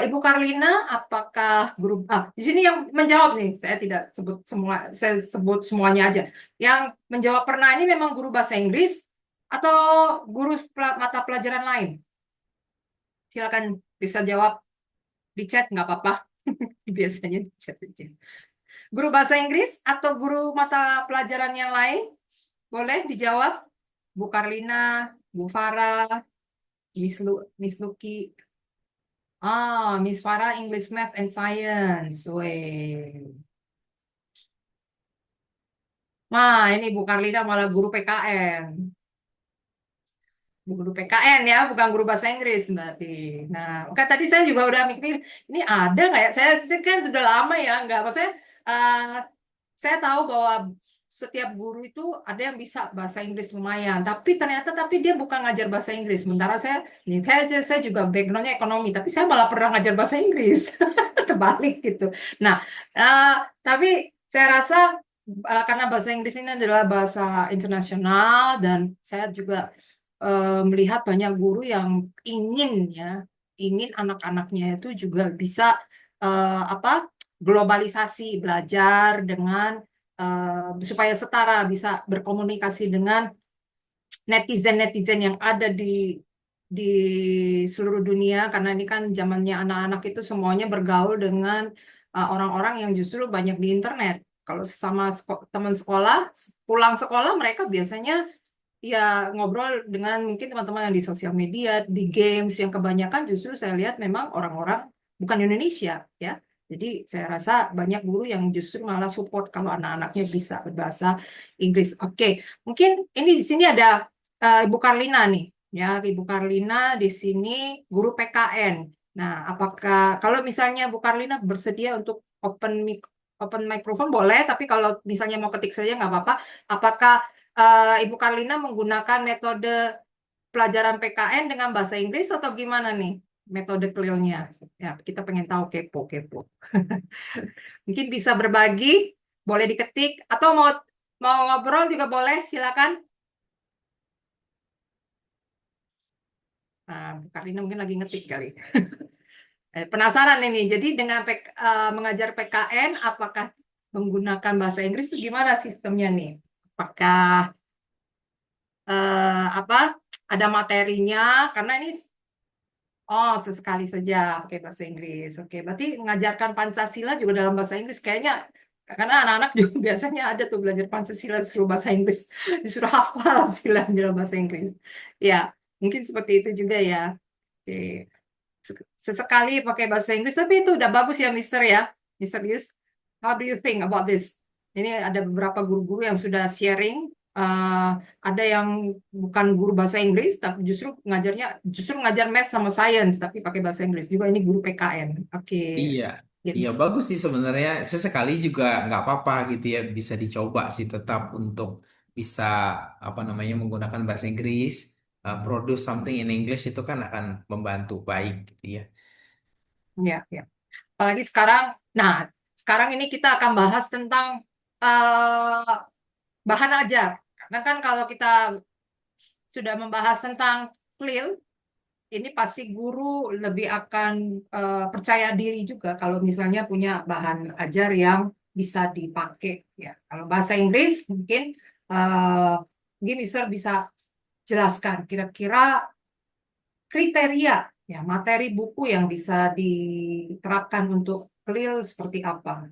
Ibu Karlina, apakah guru di sini yang menjawab nih, saya tidak sebut semua, saya sebut semuanya aja. Yang menjawab pernah ini memang guru bahasa Inggris atau guru mata pelajaran lain? Silakan bisa jawab di chat nggak apa-apa. Biasanya di chat aja. Guru bahasa Inggris atau guru mata pelajaran yang lain? Boleh dijawab? Bu Karlina, Bu Farah, Miss Lucky. Miss Farah English Math and Science. Weh. Nah, ini Bu Karlina malah guru PKN. Guru PKN ya, bukan guru bahasa Inggris berarti. Nah, oke tadi saya juga udah mikir, ini ada nggak ya? Saya kan sudah lama ya, nggak. Maksudnya, eh, saya tahu bahwa setiap guru itu ada yang bisa bahasa Inggris lumayan, tapi dia bukan ngajar bahasa Inggris. Sementara saya juga backgroundnya ekonomi, tapi saya malah pernah ngajar bahasa Inggris. Terbalik gitu. Nah, eh, tapi saya rasa karena bahasa Inggris ini adalah bahasa internasional dan saya juga melihat banyak guru yang ingin ya, ingin anak-anaknya itu juga bisa apa globalisasi, belajar dengan supaya setara bisa berkomunikasi dengan netizen-netizen yang ada di seluruh dunia karena ini kan zamannya anak-anak itu semuanya bergaul dengan orang-orang yang justru banyak di internet. Kalau sesama teman sekolah, pulang sekolah mereka biasanya ya ngobrol dengan mungkin teman-teman yang di sosial media, di games yang kebanyakan justru saya lihat memang orang-orang bukan Indonesia ya. Jadi saya rasa banyak guru yang justru malah support kalau anak-anaknya bisa berbahasa Inggris. Oke, mungkin ini di sini ada Ibu Karlina nih. Ya, Ibu Karlina di sini guru PKN. Nah, apakah kalau misalnya Bu Karlina bersedia untuk open microphone boleh, tapi kalau misalnya mau ketik saja nggak apa-apa. Apakah Ibu Karlina menggunakan metode pelajaran PKN dengan bahasa Inggris atau gimana nih metode clear-nya? Ya, kita pengen tahu kepo. Mungkin bisa berbagi, boleh diketik atau mau mau ngobrol juga boleh, silakan. Bu Karlina mungkin lagi ngetik kali. Penasaran ini. Jadi dengan mengajar PKN, apakah menggunakan bahasa Inggris itu gimana sistemnya nih? Apakah apa ada materinya? Karena ini sesekali saja pakai bahasa Inggris. Oke, berarti mengajarkan Pancasila juga dalam bahasa Inggris kayaknya karena anak-anak juga biasanya ada tuh belajar Pancasila disuruh bahasa Inggris, disuruh hafal sila dalam bahasa Inggris. Ya, mungkin seperti itu juga ya. Oke. Sesekali pakai bahasa Inggris, tapi itu udah bagus ya, Mister ya. Mister Yus, how do you think about this? Ini ada beberapa guru-guru yang sudah sharing. eh, ada yang bukan guru bahasa Inggris, tapi justru ngajar math sama science, tapi pakai bahasa Inggris. Juga ini guru PKN. Oke. Iya, Gitu. iya bagus sih sebenarnya. Sesekali juga nggak apa-apa gitu ya, bisa dicoba sih tetap untuk bisa apa namanya menggunakan bahasa Inggris, produce something in English itu kan akan membantu baik gitu ya. Ya. Apalagi sekarang, nah, sekarang ini kita akan bahas tentang eh, bahan ajar. Karena kan kalau kita sudah membahas tentang CLIL, ini pasti guru lebih akan percaya diri juga kalau misalnya punya bahan ajar yang bisa dipakai. Ya, kalau bahasa Inggris eh, mungkin bisa jelaskan kira-kira kriteria ya materi buku yang bisa diterapkan untuk CLIL seperti apa.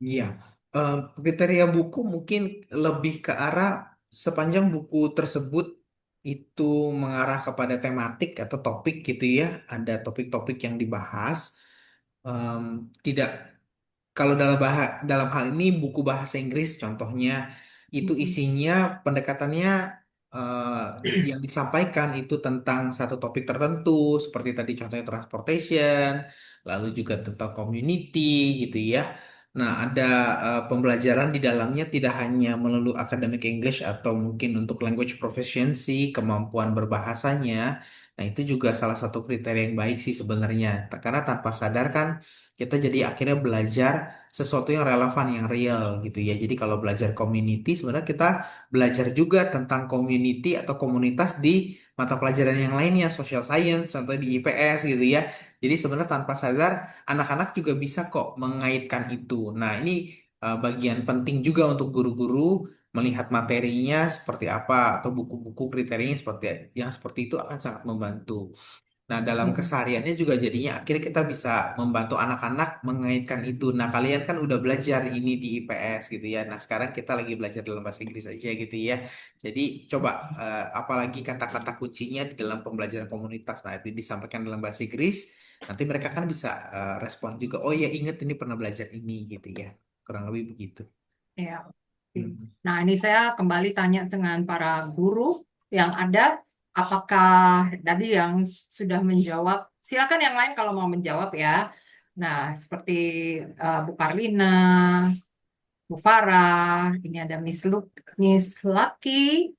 Iya, kriteria buku mungkin lebih ke arah sepanjang buku tersebut itu mengarah kepada tematik atau topik gitu ya, ada topik-topik yang dibahas. Em, Tidak, kalau dalam hal ini buku bahasa Inggris contohnya itu Mm-mm. isinya pendekatannya yang disampaikan itu tentang satu topik tertentu seperti tadi contohnya transportation, lalu juga tentang community gitu ya. Nah, ada pembelajaran di dalamnya tidak hanya melulu academic English atau mungkin untuk language proficiency, kemampuan berbahasanya. Nah, itu juga salah satu kriteria yang baik sih sebenarnya. Karena tanpa sadar kan kita jadi akhirnya belajar sesuatu yang relevan, yang real gitu ya. Jadi kalau belajar community, sebenarnya kita belajar juga tentang community atau komunitas di mata pelajaran yang lainnya, social science, contohnya di IPS gitu ya. Jadi sebenarnya tanpa sadar, anak-anak juga bisa kok mengaitkan itu. Nah, ini bagian penting juga untuk guru-guru melihat materinya seperti apa atau buku-buku kriterianya seperti yang seperti itu akan sangat membantu. Nah, dalam Mm. kesehariannya juga jadinya akhirnya kita bisa membantu anak-anak mengaitkan itu. Nah, kalian kan udah belajar ini di IPS gitu ya. Nah, sekarang kita lagi belajar dalam bahasa Inggris aja gitu ya. Jadi coba apalagi kata-kata kuncinya di dalam pembelajaran komunitas. Nah, itu disampaikan dalam bahasa Inggris. Nanti mereka kan bisa respon juga. Oh ya, inget ini pernah belajar ini gitu ya. Kurang lebih begitu. Ya. Oke. Hmm. Nah, ini saya kembali tanya dengan para guru yang ada, apakah tadi yang sudah menjawab, silakan yang lain kalau mau menjawab ya. Nah, seperti Bu Karlina, Bu Farah, ini ada Miss Lucky,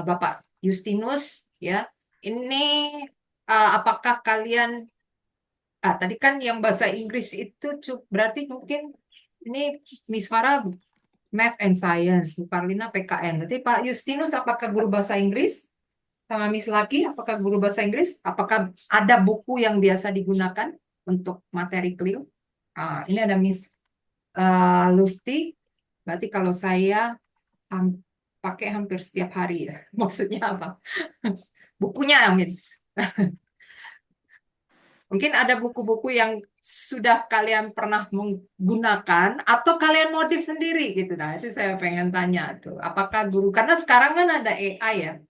Bapak Justinus, ya. Ini apakah kalian tadi kan yang bahasa Inggris itu berarti mungkin ini Miss Farah Math and Science, Bu Karlina PKN. Berarti Pak Justinus apakah guru bahasa Inggris? Sama Miss Laki, apakah guru bahasa Inggris? Apakah ada buku yang biasa digunakan untuk materi CLIL? Ini ada Miss Lufti. Berarti kalau saya pakai hampir setiap hari ya. Maksudnya apa? Bukunya mungkin. Mungkin ada buku-buku yang sudah kalian pernah menggunakan atau kalian modif sendiri gitu. Nah, itu saya pengen tanya tuh. Apakah guru, karena sekarang kan ada AI ya.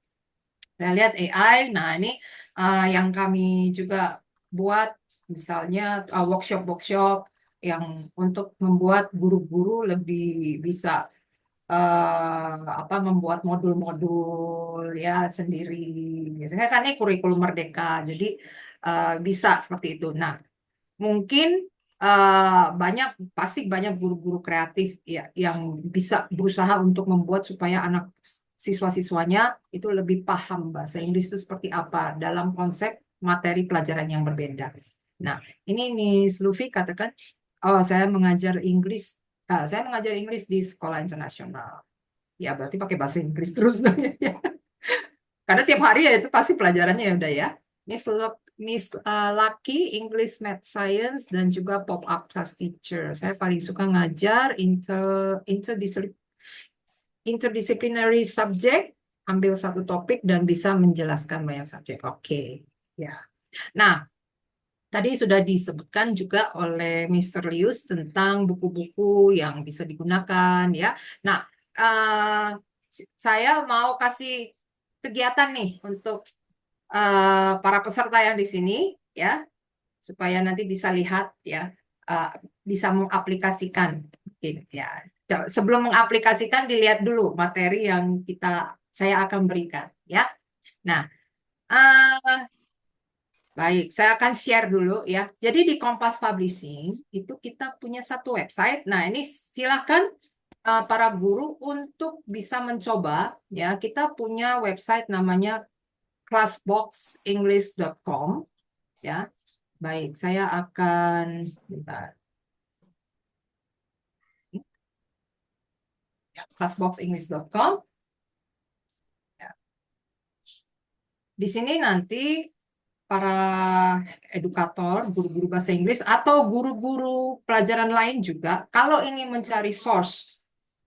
Saya lihat AI, nah ini yang kami juga buat misalnya workshop-workshop yang untuk membuat guru-guru lebih bisa membuat modul-modul ya sendiri. Biasanya kan ini kurikulum merdeka, jadi bisa seperti itu. Nah, mungkin pasti banyak guru-guru kreatif ya yang bisa berusaha untuk membuat supaya anak siswa-siswanya itu lebih paham bahasa Inggris itu seperti apa dalam konsep materi pelajaran yang berbeda. Nah, ini Miss Luffy katakan, oh saya mengajar Inggris di sekolah internasional. Ya, berarti pakai bahasa Inggris terus dong ya. Karena tiap hari ya itu pasti pelajarannya ya udah ya. Miss Lucky, English, Math, Science, dan juga pop-up class teacher. Saya paling suka ngajar interdisciplinary subject, ambil satu topik dan bisa menjelaskan banyak subjek. Oke, ya. Nah, tadi sudah disebutkan juga oleh Mr. Lius tentang buku-buku yang bisa digunakan ya. Nah, uh, saya mau kasih kegiatan nih untuk para peserta yang di sini ya, supaya nanti bisa lihat ya, uh, bisa mengaplikasikan. Ya. Sebelum mengaplikasikan dilihat dulu materi yang saya akan berikan ya. Nah, uh, baik, saya akan share dulu ya. Jadi di Kompas Publishing itu kita punya satu website. Nah, ini silakan para guru untuk bisa mencoba ya. Kita punya website namanya classboxenglish.com ya. Baik, saya akan bentar. Ya, classboxenglish.com. Ya. Di sini nanti para edukator, guru-guru bahasa Inggris atau guru-guru pelajaran lain juga, kalau ingin mencari source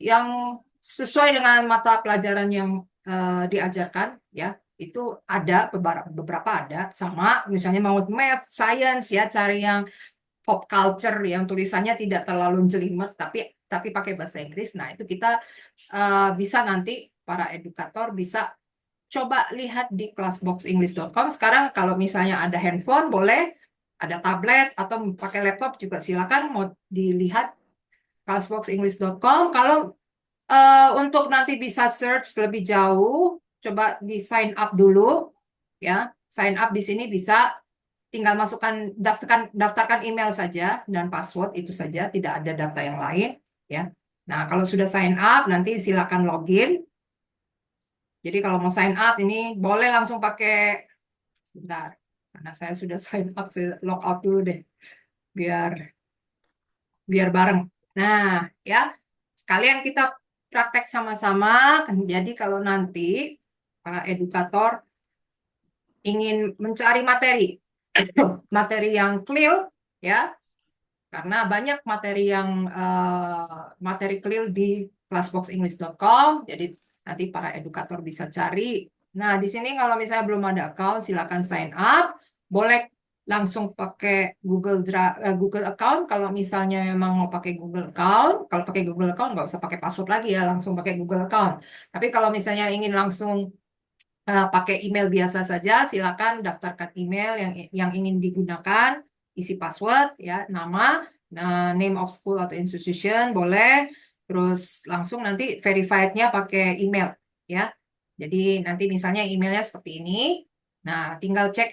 yang sesuai dengan mata pelajaran yang diajarkan, ya itu ada beberapa ada, sama misalnya mau math, science ya, cari yang pop culture yang tulisannya tidak terlalu jelimet tapi pakai bahasa Inggris. Nah, itu kita bisa nanti para edukator bisa coba lihat di classboxenglish.com. Sekarang kalau misalnya ada handphone boleh, ada tablet atau pakai laptop juga silakan mau dilihat classboxenglish.com. Kalau untuk nanti bisa search lebih jauh, coba di sign up dulu ya. Sign up di sini bisa tinggal daftarkan email saja dan password itu saja, tidak ada data yang lain ya. Nah, kalau sudah sign up nanti silakan login. Jadi kalau mau sign up ini boleh langsung pakai, sebentar, karena saya sudah sign up, saya log out dulu deh biar biar bareng. Nah, ya sekalian kita praktek sama-sama. Jadi kalau nanti para edukator ingin mencari materi yang clear ya, karena banyak materi clear di classboxenglish.com. Jadi nanti para edukator bisa cari Nah, di sini kalau misalnya belum ada account, silakan sign up. Boleh langsung pakai Google account. Kalau misalnya memang mau pakai Google account, kalau pakai Google account nggak usah pakai password lagi ya, langsung pakai Google account. Tapi kalau misalnya ingin langsung pakai email biasa saja, silakan daftarkan email yang ingin digunakan, isi password ya, nama, name of school atau institution boleh, terus langsung nanti verified-nya pakai email ya. Jadi nanti misalnya emailnya seperti ini. Nah, tinggal cek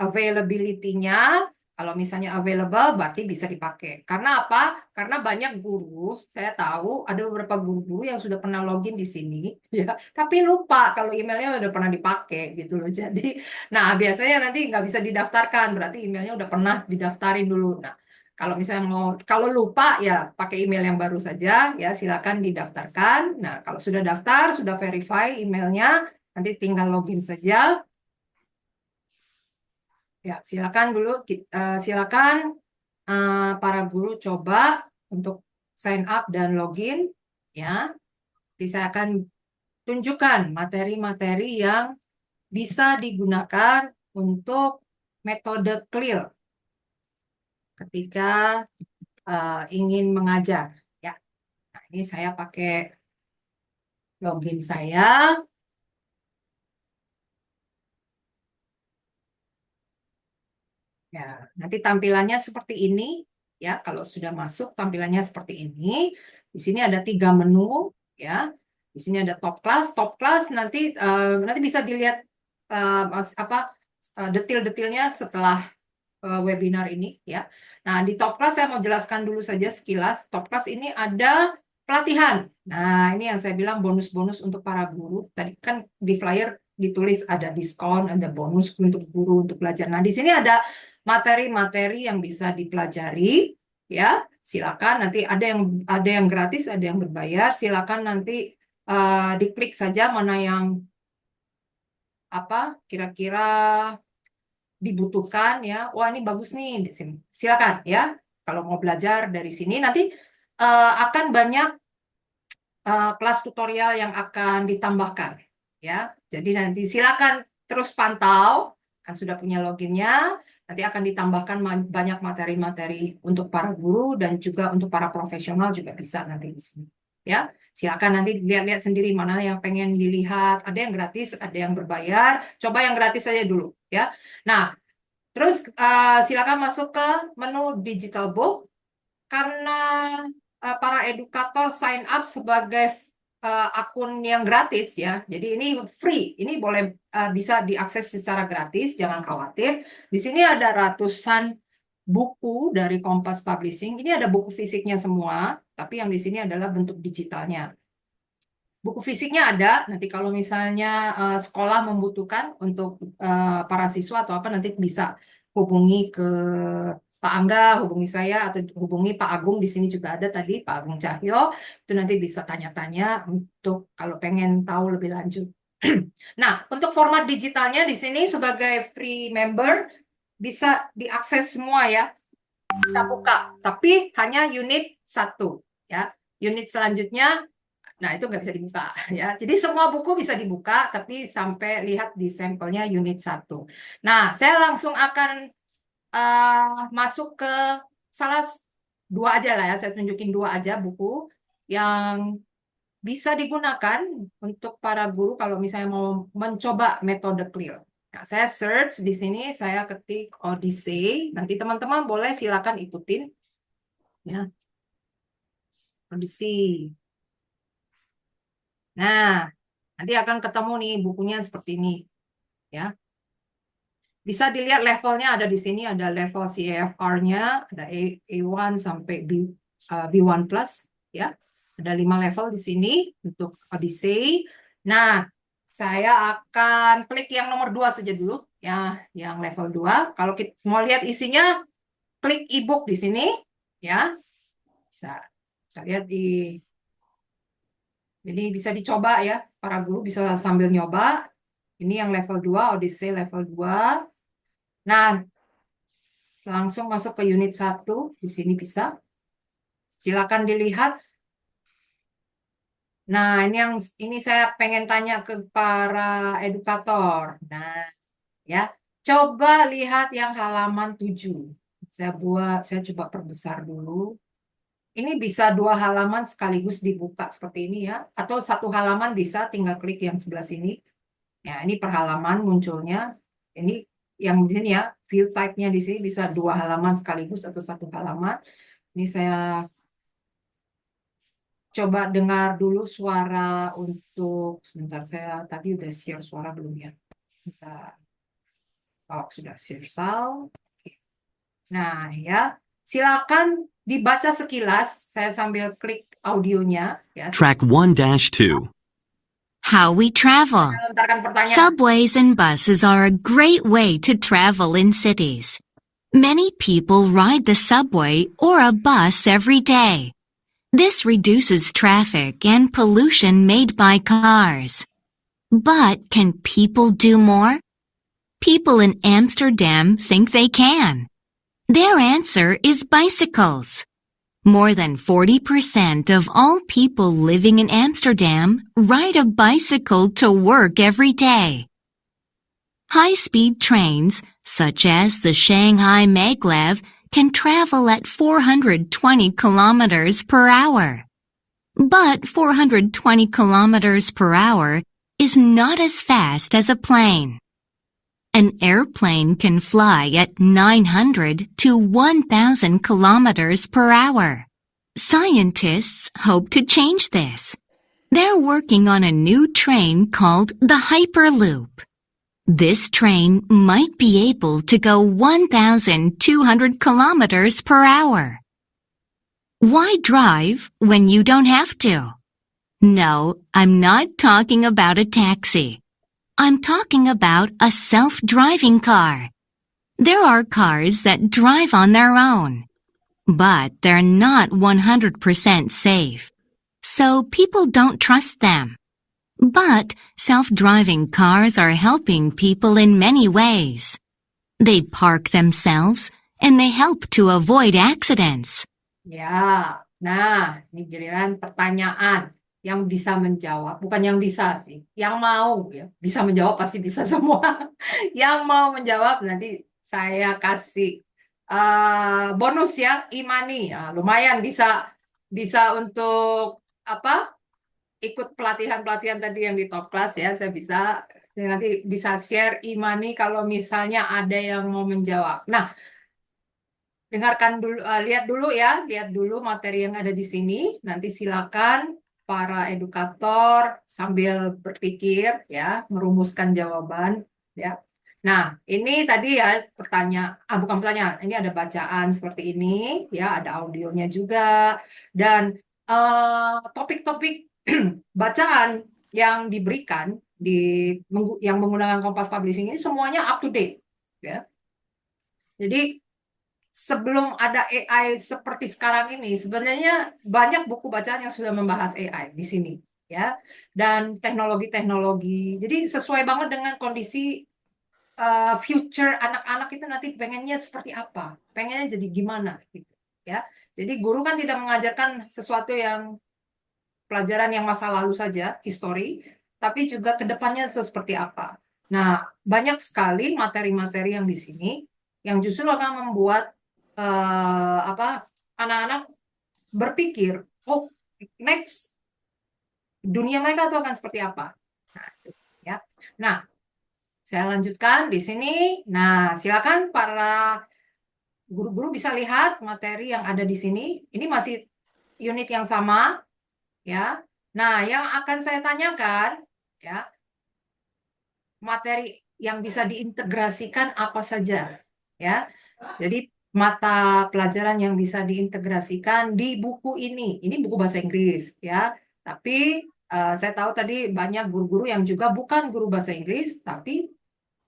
availability-nya. Kalau misalnya available, berarti bisa dipakai. Karena apa? Karena banyak guru, saya tahu ada beberapa guru yang sudah pernah login di sini, ya, tapi lupa kalau emailnya udah pernah dipakai gitu loh. Jadi, nah biasanya nanti nggak bisa didaftarkan, berarti emailnya udah pernah didaftarin dulu. Nah, kalau misalnya kalau lupa ya pakai email yang baru saja, ya silakan didaftarkan. Nah, kalau sudah daftar, sudah verify emailnya, nanti tinggal login saja. Ya, silakan dulu, silakan para guru coba untuk sign up dan login, ya. Nanti saya akan tunjukkan materi-materi yang bisa digunakan untuk metode clear ketika ingin mengajar. Ya, nah ini saya pakai login saya. Ya, nanti tampilannya seperti ini. Ya, kalau sudah masuk tampilannya seperti ini. Di sini ada 3 menu. Ya, di sini ada top class. Top class nanti bisa dilihat detail-detailnya setelah webinar ini. Ya, nah di top class saya mau jelaskan dulu saja sekilas. Top class ini ada pelatihan. Nah, ini yang saya bilang bonus-bonus untuk para guru. Tadi kan di flyer ditulis ada diskon, ada bonus untuk guru untuk belajar. Nah, di sini ada materi-materi yang bisa dipelajari, ya. Silakan nanti ada yang gratis, ada yang berbayar. Silakan nanti diklik saja mana yang kira-kira dibutuhkan ya. Wah, ini bagus nih di sini. Silakan ya. Kalau mau belajar dari sini nanti akan banyak kelas tutorial yang akan ditambahkan ya. Jadi nanti silakan terus pantau, kan sudah punya loginnya. Nanti akan ditambahkan banyak materi-materi untuk para guru dan juga untuk para profesional juga bisa nanti di sini. Ya, silakan nanti lihat-lihat sendiri mana yang pengen dilihat. Ada yang gratis, ada yang berbayar. Coba yang gratis saja dulu ya. Nah, terus silakan masuk ke menu digital book karena para edukator sign up sebagai akun yang gratis ya. Jadi ini free, ini bisa diakses secara gratis, jangan khawatir. Di sini ada ratusan buku dari Kompas Publishing. Ini ada buku fisiknya semua, tapi yang di sini adalah bentuk digitalnya. Buku fisiknya ada, nanti kalau misalnya sekolah membutuhkan untuk para siswa atau apa nanti bisa hubungi ke Pak Angga, hubungi saya atau hubungi Pak Agung, di sini juga ada tadi Pak Agung Cahyo, itu nanti bisa tanya-tanya untuk kalau pengen tahu lebih lanjut. Nah, untuk format digitalnya di sini sebagai free member bisa diakses semua ya, bisa buka, tapi hanya unit 1 ya. Unit selanjutnya nah, itu nggak bisa dibuka ya. Jadi semua buku bisa dibuka, tapi sampai lihat di sampelnya unit 1. Nah, saya langsung akan masuk ke salah 2 aja lah ya. Saya tunjukin 2 aja buku yang bisa digunakan untuk para guru kalau misalnya mau mencoba metode clear. Nah, saya search di sini, saya ketik Odyssey. Nanti teman-teman boleh silakan ikutin ya. Odyssey. Nah, nanti akan ketemu nih bukunya seperti ini, ya. Bisa dilihat levelnya ada di sini, ada level CAFR-nya, ada A1 sampai B1 plus, ya. Ada 5 level di sini untuk Odyssey. Nah, saya akan klik yang nomor 2 saja dulu, ya, yang level 2. Kalau kita mau lihat isinya, klik ebook di sini, ya. Bisa lihat jadi bisa dicoba ya, para guru bisa sambil nyoba. Ini yang level 2, Odyssey level 2. Nah, langsung masuk ke unit 1, di sini bisa. Silakan dilihat. Nah, ini saya pengen tanya ke para edukator. Nah, ya, coba lihat yang halaman 7. Saya coba perbesar dulu. Ini bisa 2 halaman sekaligus dibuka seperti ini ya, atau 1 halaman bisa tinggal klik yang sebelah sini. Ya, ini per halaman munculnya. Ini yang di sini ya, view type-nya di sini bisa 2 halaman sekaligus atau 1 halaman. Ini saya coba dengar dulu suara untuk sebentar, saya tadi udah share suara belum ya? Bentar. Oh, sudah share sound. Oke. Nah, ya. Silakan dibaca sekilas. Saya sambil klik audionya ya. Track 1-2. How we travel. Saya lontarkan pertanyaan. Subways and buses are a great way to travel in cities. Many people ride the subway or a bus every day. This reduces traffic and pollution made by cars. But can people do more? People in Amsterdam think they can. Their answer is bicycles. More than 40% of all people living in Amsterdam ride a bicycle to work every day. High-speed trains, such as the Shanghai Maglev, can travel at 420 kilometers per hour. But 420 kilometers per hour is not as fast as a plane. An airplane can fly at 900 to 1,000 kilometers per hour. Scientists hope to change this. They're working on a new train called the Hyperloop. This train might be able to go 1,200 kilometers per hour. Why drive when you don't have to? No, I'm not talking about a taxi. I'm talking about a self-driving car. There are cars that drive on their own, but they're not 100% safe, so people don't trust them. But self-driving cars are helping people in many ways. They park themselves and they help to avoid accidents. Ya, nah, ini giliran pertanyaan yang bisa menjawab, bukan yang bisa sih, yang mau ya, bisa menjawab pasti bisa semua. Yang mau menjawab nanti saya kasih bonus ya, Imani. Nah, lumayan bisa untuk apa? Ikut pelatihan-pelatihan tadi yang di top class ya, saya bisa nanti bisa share Imani kalau misalnya ada yang mau menjawab. Nah, dengarkan dulu, lihat dulu materi yang ada di sini. Nanti silakan para edukator sambil berpikir ya, merumuskan jawaban ya. Nah, ini tadi ya bukan pertanyaan, ini ada bacaan seperti ini ya, ada audionya juga dan topik-topik bacaan yang diberikan yang menggunakan Kompas Publishing ini semuanya up to date ya. Jadi sebelum ada AI seperti sekarang ini, sebenarnya banyak buku bacaan yang sudah membahas AI di sini, ya, dan teknologi-teknologi. Jadi sesuai banget dengan kondisi future anak-anak itu nanti pengennya seperti apa, pengennya jadi gimana, gitu, ya. Jadi guru kan tidak mengajarkan sesuatu yang pelajaran yang masa lalu saja, histori, tapi juga kedepannya seperti apa. Nah, banyak sekali materi-materi yang di sini yang justru akan membuat anak-anak berpikir, oh next dunia mereka itu akan seperti apa. Nah, itu, ya. Nah, saya lanjutkan di sini. Nah, silakan para guru-guru bisa lihat materi yang ada di sini. Ini masih unit yang sama, ya. Nah, yang akan saya tanyakan, ya, materi yang bisa diintegrasikan apa saja, ya. Jadi mata pelajaran yang bisa diintegrasikan di buku ini. Ini buku bahasa Inggris ya. Tapi saya tahu tadi banyak guru-guru yang juga bukan guru bahasa Inggris, tapi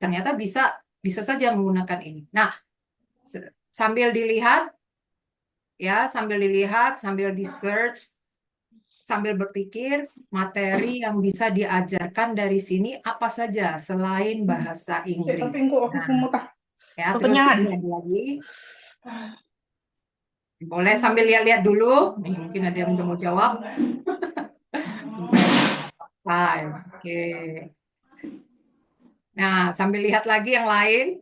ternyata bisa saja menggunakan ini. Nah, sambil dilihat ya, sambil di-search, sambil berpikir materi yang bisa diajarkan dari sini apa saja selain bahasa Inggris. Nah, ya, terus ini ada lagi. Boleh sambil lihat-lihat dulu. Nih, mungkin ada yang mau jawab. Five. Oke. Nah, sambil lihat lagi yang lain.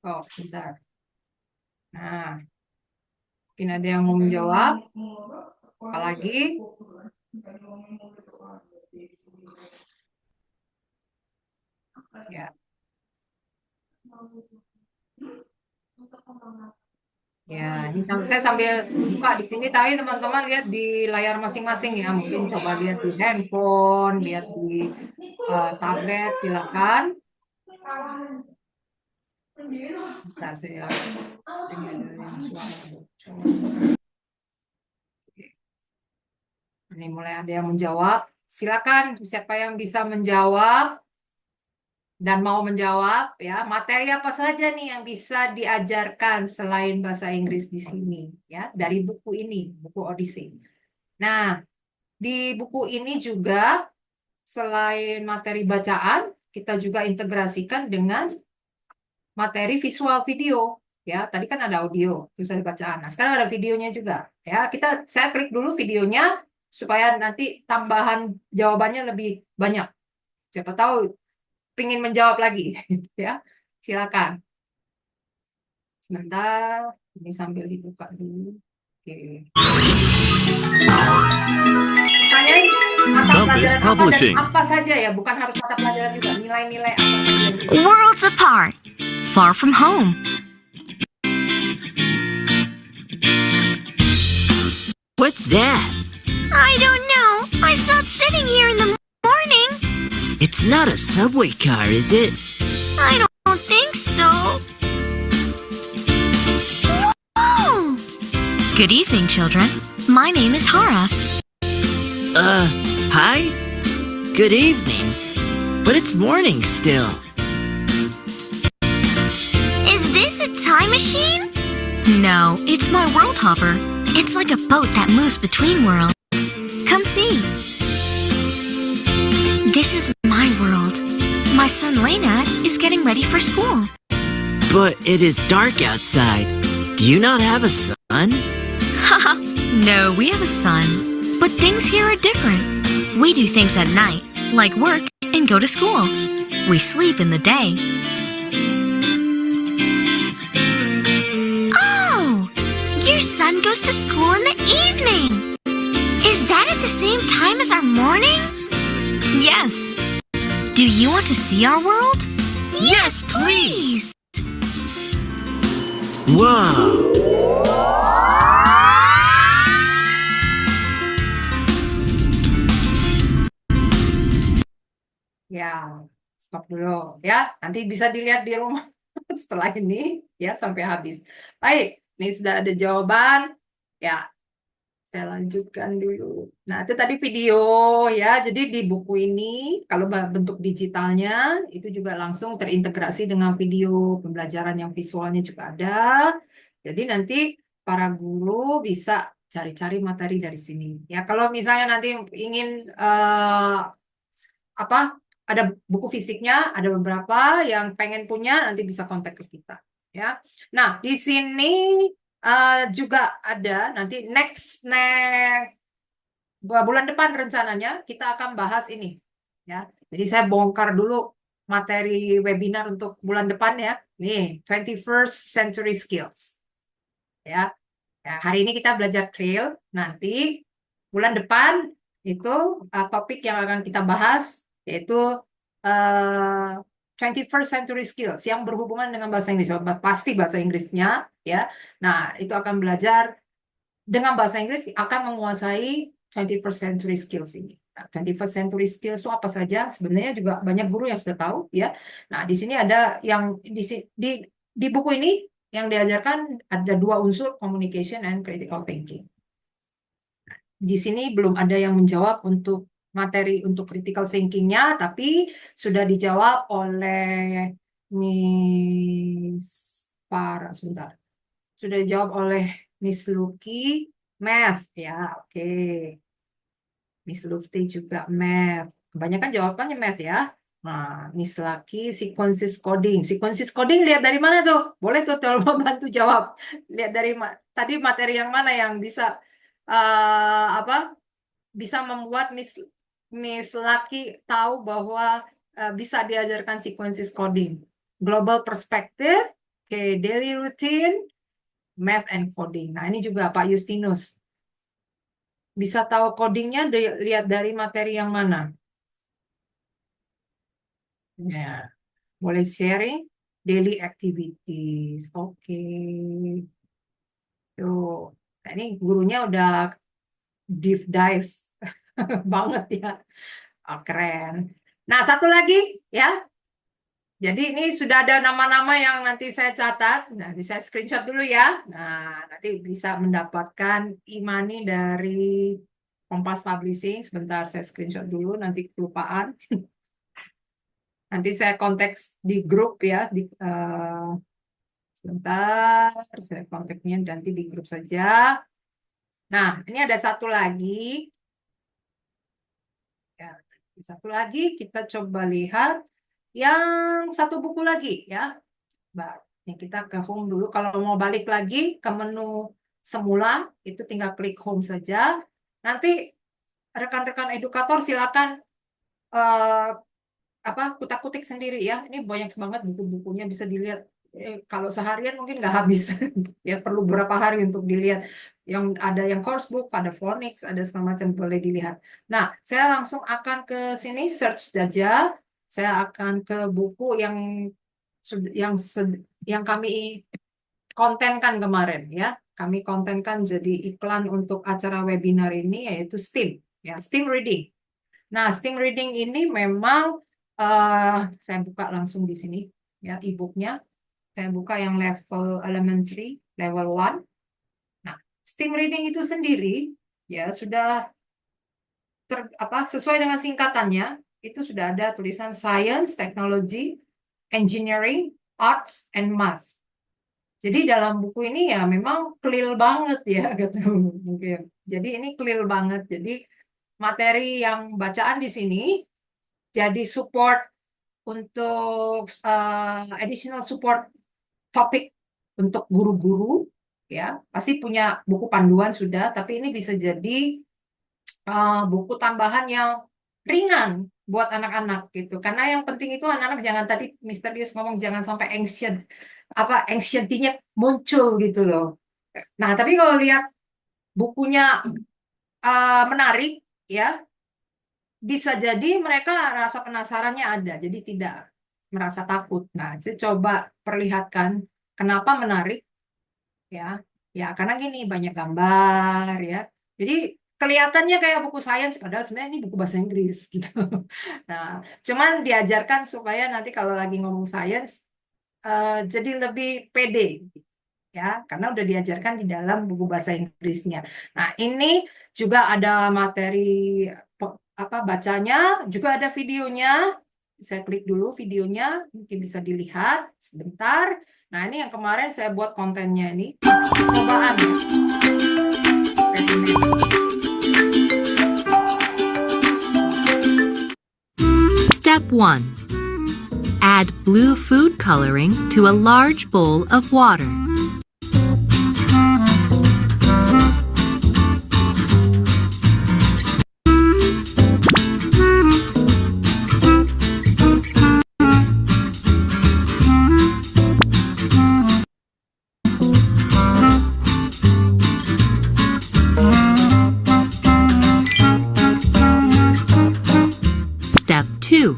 Oh, sebentar. Nah, mungkin ada yang mau menjawab. Apalagi? Ya. Ya, ini saya sambil buka di sini, tapi teman-teman lihat di layar masing-masing ya. Mungkin coba lihat di handphone, lihat di tablet, silakan. Bentar, saya dengerin suara. Ini mulai ada yang menjawab. Silakan, siapa yang bisa menjawab dan mau menjawab ya, materi apa saja nih yang bisa diajarkan selain bahasa Inggris di sini ya, dari buku ini, buku Odyssey. Nah, di buku ini juga selain materi bacaan, kita juga integrasikan dengan materi visual video ya. Tadi kan ada audio, terus ada bacaan. Nah, sekarang ada videonya juga ya. Saya klik dulu videonya supaya nanti tambahan jawabannya lebih banyak. Siapa tahu pingin menjawab lagi ya. Silakan. Sebentar, ini sambil dibuka dulu. Oke. Pertanyaan mata Compass pelajaran apa dan Publishing. apa saja ya, bukan harus mata pelajaran juga, nilai-nilai apa saja. Worlds apart, far from home. What's that? I don't know. I saw it sitting here in the morning. It's not a subway car, is it? I don't think so. Whoa! Good evening, children. My name is Haras. Hi? Good evening. But it's morning still. Is this a time machine? No, it's my world hopper. It's like a boat that moves between worlds. Come see. This is my world. My son Leonard is getting ready for school. But it is dark outside. Do you not have a sun? Haha, no, we have a sun. But things here are different. We do things at night, like work and go to school. We sleep in the day. Oh, your son goes to school in the evening. Is that at the same time as our morning? Yes. Do you want to see our world? Yes, please. Whoa. Ya, stop dulu ya. Nanti bisa dilihat di rumah setelah ini ya sampai habis. Baik, ini sudah ada jawaban. Ya, saya lanjutkan dulu. Nah, itu tadi video ya. Jadi di buku ini kalau bentuk digitalnya itu juga langsung terintegrasi dengan video pembelajaran yang visualnya juga ada. Jadi nanti para guru bisa cari-cari materi dari sini. Ya, kalau misalnya nanti ingin ada buku fisiknya, ada beberapa yang pengen punya, nanti bisa kontak ke kita. Ya, nah di sini juga ada nanti next bulan depan rencananya kita akan bahas ini. Ya, jadi saya bongkar dulu materi webinar untuk bulan depan ya. Nih, 21st Century Skills. Ya, hari ini kita belajar Creole. Nanti bulan depan itu topik yang akan kita bahas yaitu 21st Century Skills yang berhubungan dengan bahasa Inggris. Pasti bahasa Inggrisnya ya. Nah, itu akan belajar dengan bahasa Inggris akan menguasai 21st Century Skills ini. Nah, 21st Century Skills itu apa saja? Sebenarnya juga banyak guru yang sudah tahu ya. Nah, di sini ada yang di buku ini yang diajarkan ada 2 unsur, communication and critical thinking. Di sini belum ada yang menjawab untuk materi untuk critical thinking-nya, tapi sudah dijawab oleh Miss Farah. Sebentar. Sudah dijawab oleh Miss Lucky, math. Ya, oke. Miss Lufti juga math. Kebanyakan jawabannya math ya. Nah, Miss Lucky, sequences coding. Sequences coding lihat dari mana tuh? Boleh tuh tolong bantu jawab. Lihat dari tadi materi yang mana yang bisa bisa membuat Miss Lucky tahu bahwa bisa diajarkan sequences coding, global perspective, daily routine, math and coding. Nah, ini juga Pak Justinus. Bisa tahu codingnya lihat dari materi yang mana? Ya, boleh sharing daily activities. Oke. Tuh. Nah, ini gurunya udah deep dive banget ya. Oh, keren. Nah, satu lagi ya. Jadi ini sudah ada nama-nama yang nanti saya catat. Nah, saya screenshot dulu ya. Nah, nanti bisa mendapatkan e-money dari Kompas Publishing. Sebentar saya screenshot dulu, nanti kelupaan. Nanti saya konteks di grup ya. Sebentar, saya kontaknya nanti di grup saja. Nah, ini ada satu lagi. Ya, satu lagi kita coba lihat yang satu buku lagi ya. Ini kita ke home dulu. Kalau mau balik lagi ke menu semula, itu tinggal klik home saja. Nanti rekan-rekan edukator silakan kutak-kutik sendiri ya. Ini banyak banget buku-bukunya, bisa dilihat. Kalau seharian mungkin nggak habis. Ya perlu beberapa hari untuk dilihat. Yang ada yang course book, ada phonics, ada segala macam, boleh dilihat. Nah, saya langsung akan ke sini search saja. Saya akan ke buku yang kami kontenkan kemarin ya. Kami kontenkan jadi iklan untuk acara webinar ini, yaitu STEAM ya, STEAM Reading. Nah, STEAM Reading ini memang saya buka langsung di sini ya, e-booknya. Saya buka yang level elementary, level 1. Nah, STEAM Reading itu sendiri ya sudah sesuai dengan singkatannya, itu sudah ada tulisan Science, Technology, Engineering, Arts, and Math. Jadi dalam buku ini ya memang clear banget ya, kata mungkin. Jadi ini clear banget. Jadi materi yang bacaan di sini jadi support untuk additional support topik untuk guru-guru ya. Pasti punya buku panduan sudah, tapi ini bisa jadi buku tambahan yang ringan buat anak-anak gitu. Karena yang penting itu anak-anak jangan, tadi Mr. Yus ngomong jangan sampai ancientnya muncul gitu loh. Nah, tapi kalau lihat bukunya menarik ya, bisa jadi mereka rasa penasarannya ada, jadi tidak merasa takut. Nah, saya coba perlihatkan kenapa menarik ya. Ya, karena gini banyak gambar ya. Jadi kelihatannya kayak buku sains, padahal sebenarnya ini buku bahasa Inggris gitu. Nah, cuman diajarkan supaya nanti kalau lagi ngomong sains jadi lebih pede ya, karena udah diajarkan di dalam buku bahasa Inggrisnya. Nah, ini juga ada materi bacanya, juga ada videonya. Saya klik dulu videonya, mungkin bisa dilihat sebentar. Nah, ini yang kemarin saya buat kontennya ini, percobaan ya. Step 1. Add blue food coloring to a large bowl of water. Step 2.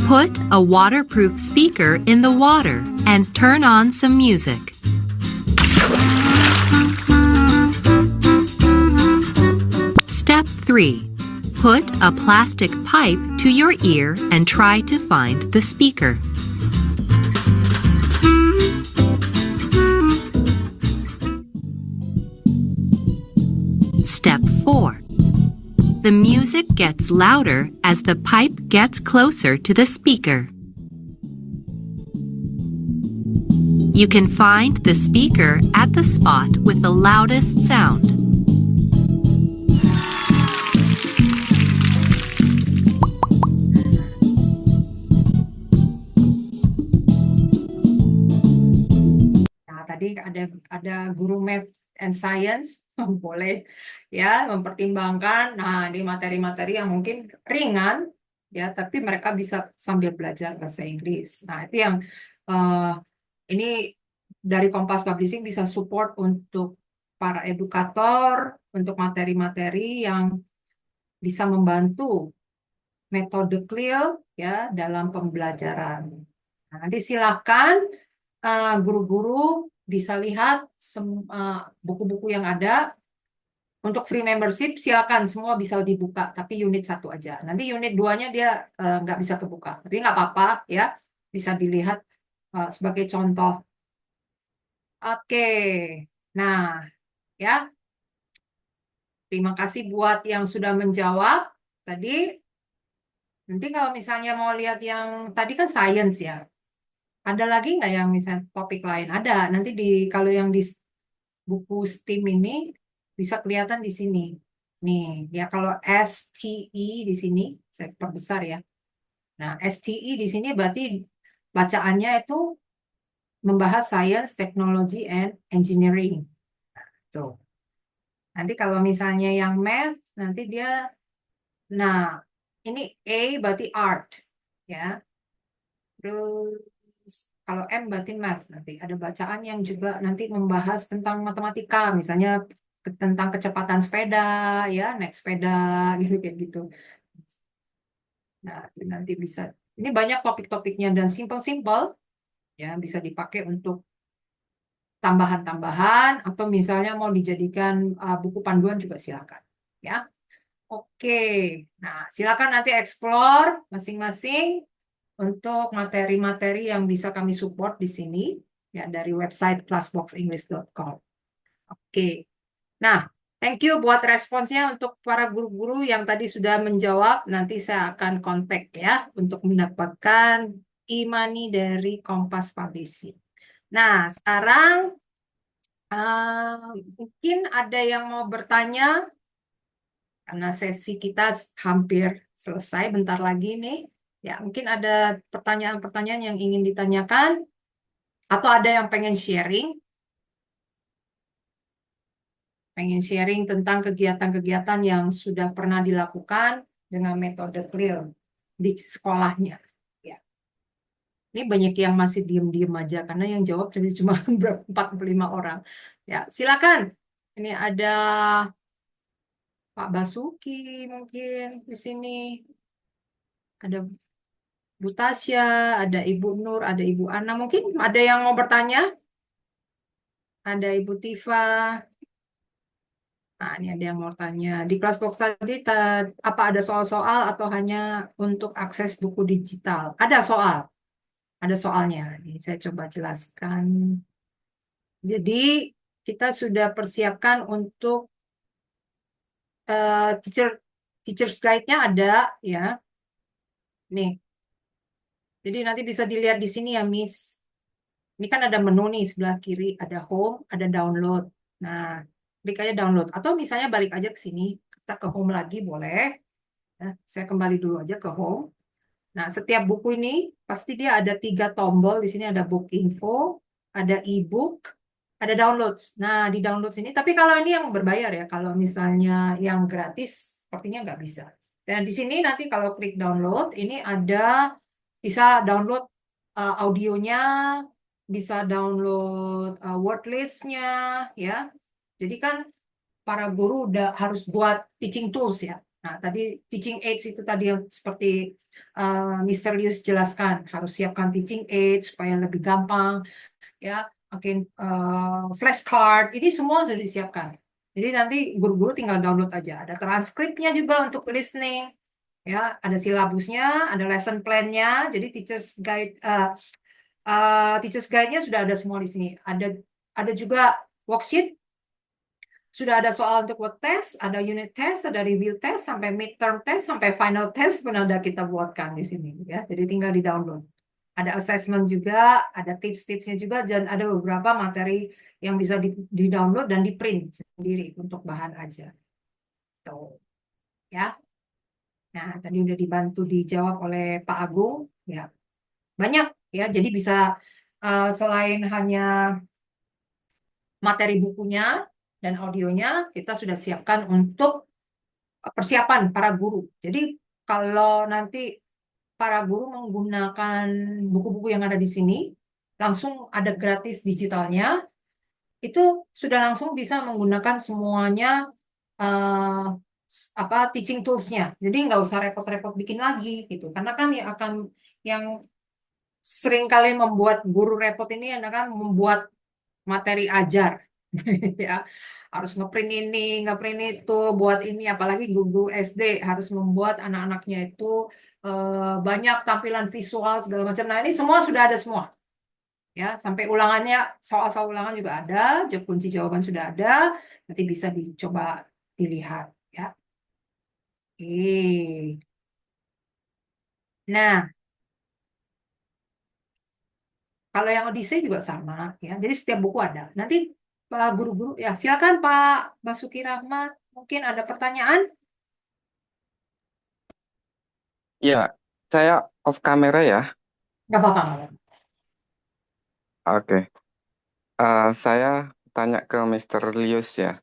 Put a waterproof speaker in the water and turn on some music. Step 3. Put a plastic pipe to your ear and try to find the speaker. Step 4. The music gets louder as the pipe gets closer to the speaker. You can find the speaker at the spot with the loudest sound. Nah, tadi ada guru math and Science, boleh ya mempertimbangkan. Nah, di materi-materi yang mungkin ringan ya, tapi mereka bisa sambil belajar bahasa Inggris. Nah, itu yang eh, ini dari Kompas Publishing bisa support untuk para edukator, untuk materi-materi yang bisa membantu metode CLIL ya dalam pembelajaran. Nah, nanti silakan guru-guru bisa lihat buku-buku yang ada. Untuk free membership silakan semua bisa dibuka, tapi unit 1 aja. Nanti unit 2-nya dia nggak bisa kebuka, tapi nggak apa-apa ya, bisa dilihat sebagai contoh. Oke, nah ya, terima kasih buat yang sudah menjawab tadi. Nanti kalau misalnya mau lihat yang tadi kan science ya, ada lagi nggak yang misalnya topik lain? Ada, nanti kalau yang di buku STEAM ini bisa kelihatan di sini. Nih, ya kalau STE di sini, saya perbesar ya. Nah, STE di sini berarti bacaannya itu membahas Science, Technology, and Engineering. Tuh. Nanti kalau misalnya yang Math, nanti dia, nah, ini A berarti Art. Ya. Terus kalau M berarti Math. Nanti ada bacaan yang juga nanti membahas tentang matematika. Misalnya tentang kecepatan sepeda, ya, naik sepeda, gitu kayak gitu. Nah, nanti bisa. Ini banyak topik-topiknya dan simple-simple, ya, bisa dipakai untuk tambahan-tambahan atau misalnya mau dijadikan buku panduan juga silakan, ya. Oke, nah silakan nanti explore masing-masing untuk materi-materi yang bisa kami support di sini, ya, dari website classboxenglish.com. Oke. Nah, thank you buat responsnya untuk para guru-guru yang tadi sudah menjawab. Nanti saya akan kontak ya untuk mendapatkan e-money dari Kompas Publishing. Nah, sekarang mungkin ada yang mau bertanya karena sesi kita hampir selesai, bentar lagi nih. Ya, mungkin ada pertanyaan-pertanyaan yang ingin ditanyakan atau ada yang pengen sharing tentang kegiatan-kegiatan yang sudah pernah dilakukan dengan metode CLIL di sekolahnya. Ya. Ini banyak yang masih diem-diem aja karena yang jawab cuma 45 orang. Ya, silakan. Ini ada Pak Basuki mungkin di sini. Ada Bu Tasya, ada Ibu Nur, ada Ibu Ana. Mungkin ada yang mau bertanya? Ada Ibu Tifa. Nah, ini ada yang mau tanya. Di kelas box tadi, apa ada soal-soal atau hanya untuk akses buku digital? Ada soal. Ada soalnya. Ini saya coba jelaskan. Jadi, kita sudah persiapkan untuk teacher's guide-nya ada, ya. Nih. Jadi, nanti bisa dilihat di sini ya, Miss. Ini kan ada menu nih, sebelah kiri. Ada home, ada download. Nah, klik aja download. Atau misalnya balik aja ke sini. Kita ke home lagi, boleh. Ya, saya kembali dulu aja ke home. Nah, setiap buku ini pasti dia ada 3 tombol. Di sini ada book info, ada e-book, ada downloads. Nah, di downloads ini, tapi kalau ini yang berbayar ya, kalau misalnya yang gratis, sepertinya nggak bisa. Dan di sini nanti kalau klik download, ini ada bisa download audionya, bisa download word list-nya, ya. Jadi kan para guru udah harus buat teaching tools ya. Nah, tadi teaching aids itu tadi yang seperti Mr. Lius jelaskan, harus siapkan teaching aids supaya lebih gampang, ya. Makin flashcard, ini semua sudah disiapkan. Jadi nanti guru-guru tinggal download aja. Ada transkripnya juga untuk listening, ya. Ada silabusnya, ada lesson plan-nya. Jadi teacher's guide-nya sudah ada semua di sini. Ada juga worksheet. Sudah ada soal untuk word test, ada unit test, ada review test, sampai midterm test, sampai final test pun ada kita buatkan di sini, ya. Jadi tinggal di download. Ada assessment juga, ada tips-tipsnya juga, dan ada beberapa materi yang bisa di download dan di print sendiri untuk bahan aja. Tuh, ya. Nah, tadi udah dibantu dijawab oleh Pak Agung, ya. Banyak, ya. Jadi bisa selain hanya materi bukunya, dan audionya kita sudah siapkan untuk persiapan para guru. Jadi kalau nanti para guru menggunakan buku-buku yang ada di sini, langsung ada gratis digitalnya, itu sudah langsung bisa menggunakan semuanya eh, teaching tools-nya. Jadi nggak usah repot-repot bikin lagi gitu. Karena kan yang sering kali membuat guru repot ini adalah membuat materi ajar. Ya, harus ngeprint ini, ngeprint itu, buat ini, apalagi guru SD harus membuat anak-anaknya itu banyak tampilan visual segala macam. Nah, ini semua sudah ada semua. Ya, sampai ulangannya, soal-soal ulangan juga ada, kunci jawaban sudah ada, nanti bisa dicoba dilihat ya. Oke. Nah, kalau yang Odyssey juga sama ya. Jadi setiap buku ada. Nanti Pak guru-guru ya, silakan Pak Basuki Rahmat, mungkin ada pertanyaan? Ya, saya off kamera ya. Nggak apa-apa. Nggak apa-apa. Oke. Saya tanya ke Mr. Lius ya.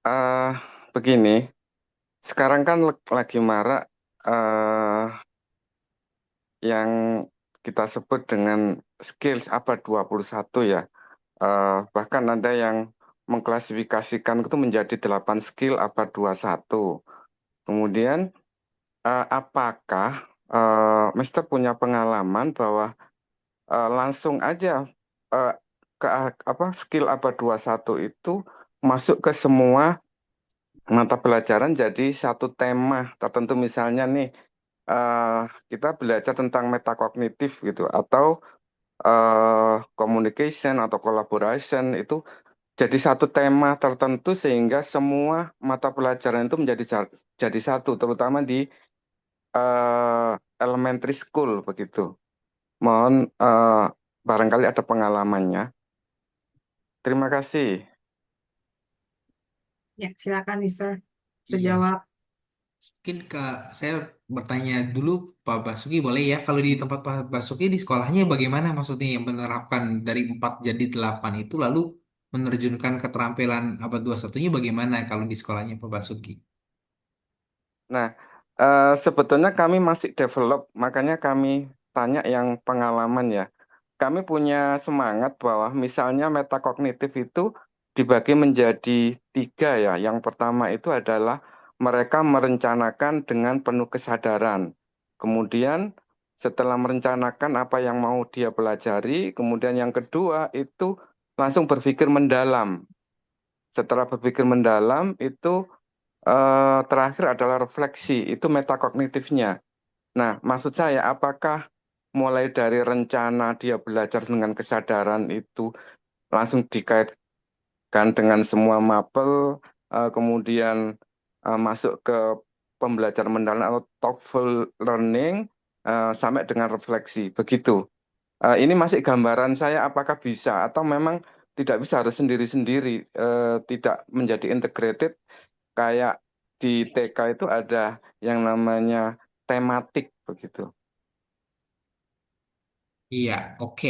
Eh, Begini, sekarang kan lagi marak eh yang kita sebut dengan skills abad 21 ya. Bahkan ada yang mengklasifikasikan itu menjadi 8 skill abad 21. Kemudian, apakah Mr. punya pengalaman bahwa langsung aja eh, ke skill abad 21 itu masuk ke semua mata pelajaran jadi satu tema tertentu, misalnya nih eh, kita belajar tentang metakognitif gitu, atau communication atau collaboration itu jadi satu tema tertentu sehingga semua mata pelajaran itu menjadi jadi satu, terutama di eh, elementary school begitu. Mohon barangkali ada pengalamannya. Terima kasih. Ya, silakan Mister. Bisa Iya. jawab. Mungkin saya bertanya dulu Pak Basuki boleh ya, kalau di tempat Pak Basuki di sekolahnya bagaimana maksudnya yang menerapkan dari 4 jadi 8 itu lalu menerjunkan keterampilan abad 21-nya bagaimana kalau di sekolahnya Pak Basuki? Nah, sebetulnya kami masih develop, makanya kami tanya yang pengalaman ya. Kami punya semangat bahwa misalnya metakognitif itu dibagi menjadi 3 ya. Yang pertama itu adalah mereka merencanakan dengan penuh kesadaran. Kemudian setelah merencanakan apa yang mau dia pelajari, kemudian yang kedua itu langsung berpikir mendalam. Setelah berpikir mendalam itu terakhir adalah refleksi, itu metakognitifnya. Nah, maksud saya, apakah mulai dari rencana dia belajar dengan kesadaran itu langsung dikaitkan dengan semua mapel, kemudian masuk ke pembelajaran mendalam atau thoughtful learning, sampai dengan refleksi, begitu. Ini masih gambaran saya, apakah bisa atau memang tidak bisa, harus sendiri-sendiri, tidak menjadi integrated. Kayak di TK itu ada yang namanya tematik begitu. Iya, oke.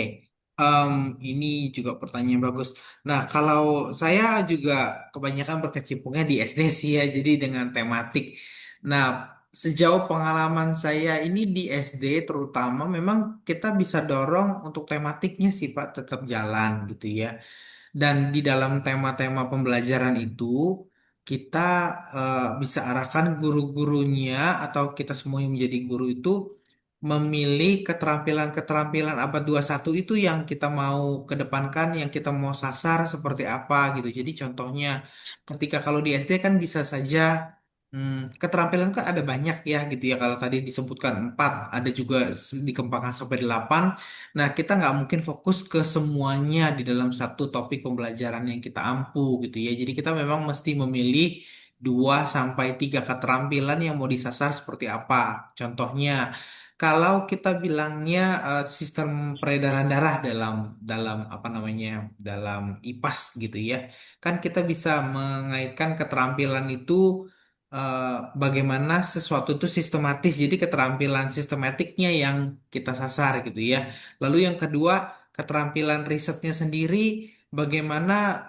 Em, ini juga pertanyaan bagus. Nah, kalau saya juga kebanyakan berkecimpungnya di SD sih ya, jadi dengan tematik. Nah, sejauh pengalaman saya ini di SD terutama memang kita bisa dorong untuk tematiknya sih Pak tetap jalan gitu ya. Dan di dalam tema-tema pembelajaran itu, kita bisa arahkan guru-gurunya atau kita semua yang menjadi guru itu memilih keterampilan-keterampilan abad 21 itu yang kita mau kedepankan, yang kita mau sasar seperti apa gitu. Jadi contohnya, ketika kalau di SD kan bisa saja keterampilan kan ada banyak ya gitu ya. Kalau tadi disebutkan 4, ada juga dikembangkan sampai 8. Nah, kita nggak mungkin fokus ke semuanya di dalam satu topik pembelajaran yang kita ampu gitu ya. Jadi kita memang mesti memilih 2 sampai 3 keterampilan yang mau disasar seperti apa. Contohnya, kalau kita bilangnya sistem peredaran darah dalam dalam apa namanya dalam IPAS gitu ya, kan kita bisa mengaitkan keterampilan itu eh, bagaimana sesuatu itu sistematis. Jadi keterampilan sistematiknya yang kita sasar gitu ya. Lalu yang kedua, keterampilan risetnya sendiri bagaimana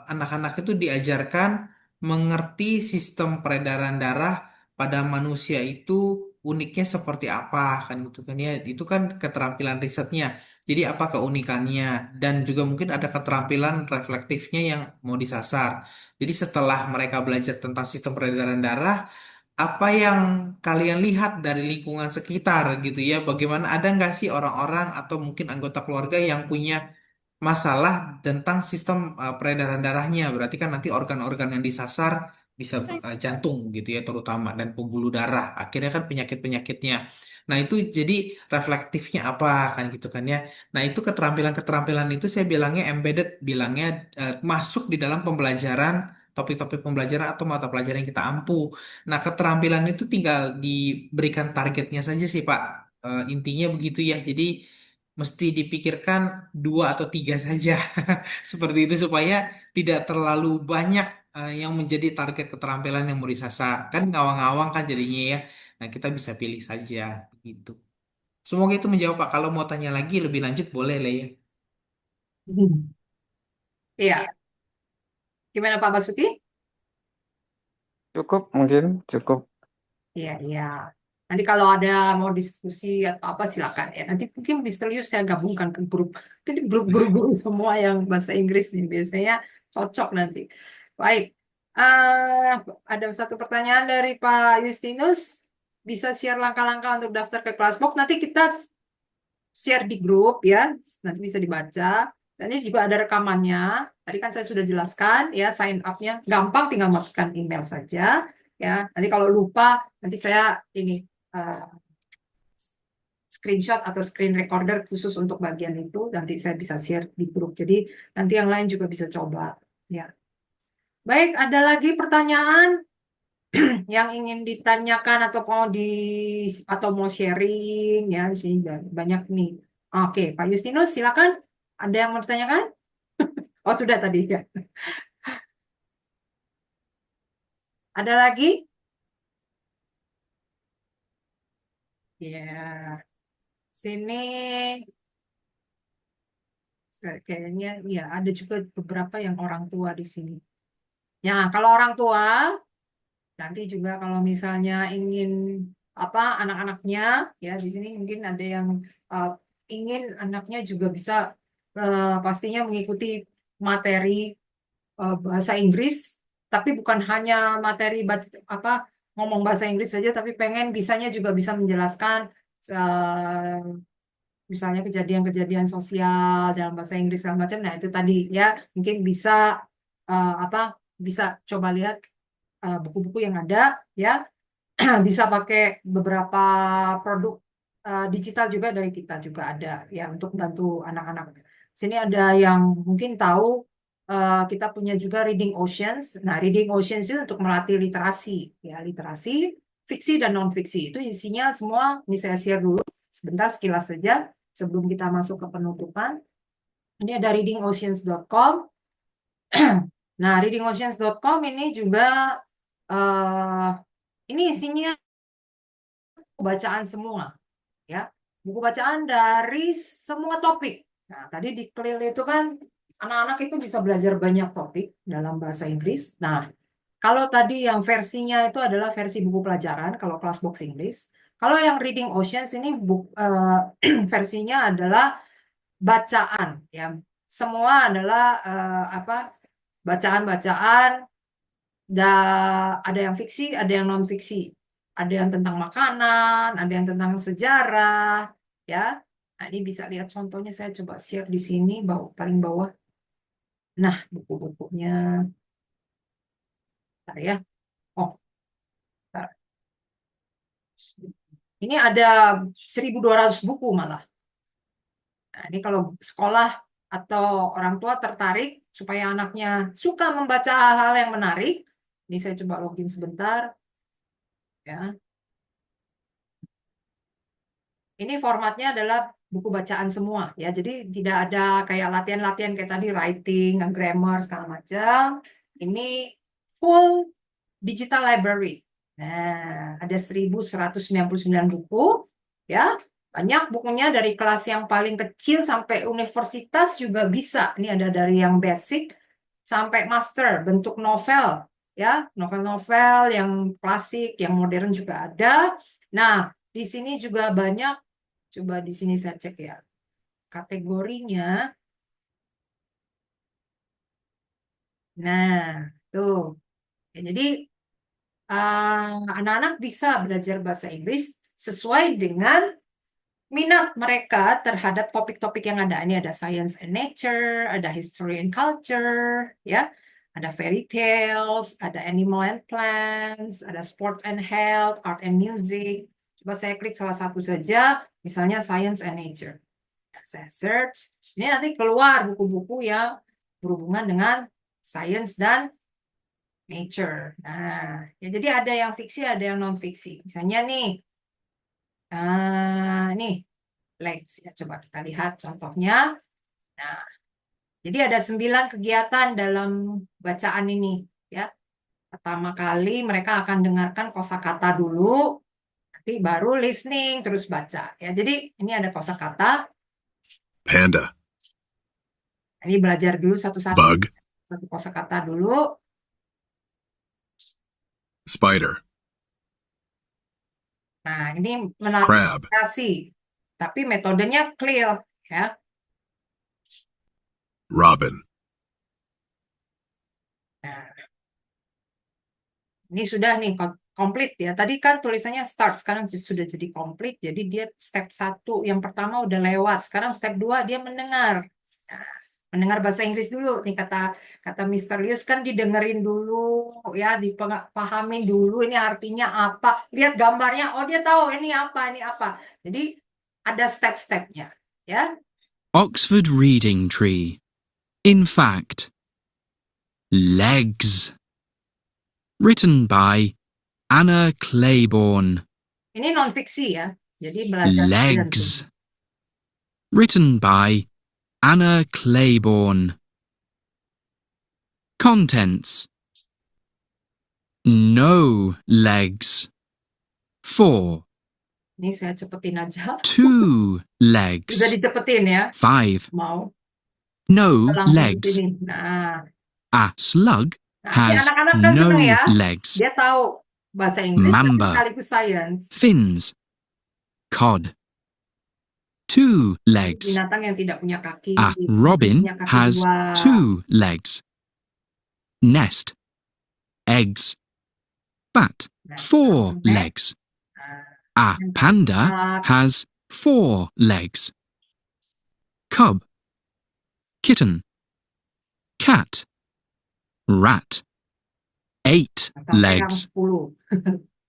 anak-anak itu diajarkan mengerti sistem peredaran darah pada manusia itu uniknya seperti apa kan gitu kan ya. Itu kan keterampilan risetnya. Jadi apa keunikannya dan juga mungkin ada keterampilan reflektifnya yang mau disasar. Jadi setelah mereka belajar tentang sistem peredaran darah, apa yang kalian lihat dari lingkungan sekitar gitu ya? Bagaimana ada nggak sih orang-orang atau mungkin anggota keluarga yang punya masalah tentang sistem peredaran darahnya? Berarti kan nanti organ-organ yang disasar bisa jantung gitu ya terutama dan pembuluh darah. Akhirnya kan penyakit-penyakitnya. Nah, itu jadi reflektifnya apa kan gitu kan ya. Nah, itu keterampilan-keterampilan itu saya bilangnya embedded, bilangnya masuk di dalam pembelajaran topik-topik pembelajaran atau mata pelajaran yang kita ampuh. Nah, keterampilan itu tinggal diberikan targetnya saja sih, Pak. Intinya begitu ya. Jadi mesti dipikirkan 2 atau 3 saja. Seperti itu supaya tidak terlalu banyak yang menjadi target keterampilan yang mau disasar. Kan ngawang-ngawang kan jadinya ya. Nah, kita bisa pilih saja gitu. Semoga itu menjawab, Pak. Kalau mau tanya lagi lebih lanjut boleh lah ya. Iya, gimana Pak Basuki? Cukup mungkin, cukup. Iya, iya. Nanti kalau ada mau diskusi atau apa silakan ya. Nanti mungkin misterius saya gabungkan ke grup. Jadi grup guru-guru semua yang bahasa Inggris nih biasanya cocok nanti. Baik. Eh, ada satu pertanyaan dari Pak Justinus. Bisa share langkah-langkah untuk daftar ke Classbox. Nanti kita share di grup ya. Nanti bisa dibaca. Dan ini juga ada rekamannya. Tadi kan saya sudah jelaskan ya sign up-nya. Gampang tinggal masukkan email saja. Ya, nanti kalau lupa nanti saya ini screenshot atau screen recorder khusus untuk bagian itu nanti saya bisa share di grup. Jadi nanti yang lain juga bisa coba. Ya, baik. Ada lagi pertanyaan yang ingin ditanyakan atau mau sharing ya di sini banyak nih. Oke, Pak Justinus silakan. Ada yang mau ditanyakan? Oh sudah tadi ya. Ada lagi? Ya. Sini kayaknya ya ada juga beberapa yang orang tua di sini. Ya, kalau orang tua nanti juga kalau misalnya ingin apa anak-anaknya ya di sini mungkin ada yang uh, ingin anaknya juga bisa pastinya mengikuti materi bahasa Inggris, tapi bukan hanya materi apa ngomong bahasa Inggris saja, tapi pengen bisanya juga bisa menjelaskan uh, misalnya kejadian-kejadian sosial dalam bahasa Inggris segala macam. Nah, itu tadi ya mungkin bisa apa bisa coba lihat buku-buku yang ada ya. Bisa pakai beberapa produk digital juga dari kita juga ada ya untuk bantu anak-anak. Sini ada yang mungkin tahu kita punya juga Reading Oceans. Nah, Reading Oceans itu untuk melatih literasi ya, literasi fiksi dan non fiksi. Itu isinya semua ini saya share dulu sebentar sekilas saja sebelum kita masuk ke penutupan. Ini ada readingoceans.com. Nah, readingoceans.com ini juga ini isinya bacaan semua ya. Buku bacaan dari semua topik. Nah, tadi di Clear itu kan anak-anak itu bisa belajar banyak topik dalam bahasa Inggris. Nah, kalau tadi yang versinya itu adalah versi buku pelajaran kalau kelas box Inggris. Kalau yang Reading Oceans ini versinya adalah bacaan ya. Semua adalah apa? Bacaan-bacaan ada yang fiksi, ada yang non fiksi. Ada yang tentang makanan, ada yang tentang sejarah ya. Nah, ini bisa lihat contohnya saya coba share di sini paling bawah. Nah, buku-bukunya. Bentar ya. Oh. Bentar. Ini ada 1.200 buku malah. Nah, ini kalau sekolah atau orang tua tertarik supaya anaknya suka membaca hal-hal yang menarik, ini saya coba login sebentar. Ya. Ini formatnya adalah buku bacaan semua ya. Jadi tidak ada kayak latihan-latihan kayak tadi writing, grammar segala macam. Ini full digital library. Nah, ada 1.199 buku ya. Banyak bukunya dari kelas yang paling kecil sampai universitas juga bisa. Ini ada dari yang basic sampai master, bentuk novel, ya, novel-novel yang klasik, yang modern juga ada. Nah, di sini juga banyak. Coba di sini saya cek ya, kategorinya. Nah, tuh. Ya, jadi anak-anak bisa belajar bahasa Inggris sesuai dengan minat mereka terhadap topik-topik yang ada. Ini ada science and nature, ada history and culture, ya, ada fairy tales, ada animal and plants, ada sports and health, art and music. Coba saya klik salah satu saja, misalnya science and nature. Saya search, ini nanti keluar buku-buku yang berhubungan dengan science dan nature. Nah, ya jadi ada yang fiksi, ada yang non-fiksi. Misalnya nih, nih, legs. Ya, coba kita lihat contohnya. Nah, jadi ada 9 kegiatan dalam bacaan ini. Ya, pertama kali mereka akan dengarkan kosakata dulu, nanti baru listening, terus baca. Ya, jadi ini ada kosakata. Panda, Ini belajar dulu satu-satu. bug, Satu kosakata dulu. spider, Nah, ini menarik crab, komunikasi, tapi metodenya clear, ya. robin, Nah, ini sudah nih komplit ya. Tadi kan tulisannya start, sekarang sudah jadi komplit. Jadi dia step 1 yang pertama udah lewat. Sekarang step 2 dia mendengar. Nah, mendengar bahasa Inggris dulu nih kata Mr. Lius kan didengerin dulu ya, dipahamin dulu ini artinya apa. Lihat gambarnya, oh dia tahu ini apa. Jadi ada step-stepnya ya. Oxford Reading Tree. In fact, Legs. Written by Anna Claiborne. Ini non-fiksi ya. Jadi belajar Legs. Written by Anna Claiborne. Contents. No legs. 4. Ini saya cepetin aja. 2 legs. Bisa dicepetin ya. 5. Mau No langsung di legs. sini. Nah, A slug ini has anak-anak kan no seneng ya. legs. Dia tahu bahasa Inggris tapi Mamba. sekaligus science. Fins. Cod. 2 legs. Binatang yang tidak punya kaki. A robin punya kaki has 2. 2 legs. Nest. Eggs. Bat. Nah, 4 langsung legs. Nah, A panda has 4 legs. Cub. Kitten. Cat. Rat. 8 sampai yang legs. 10.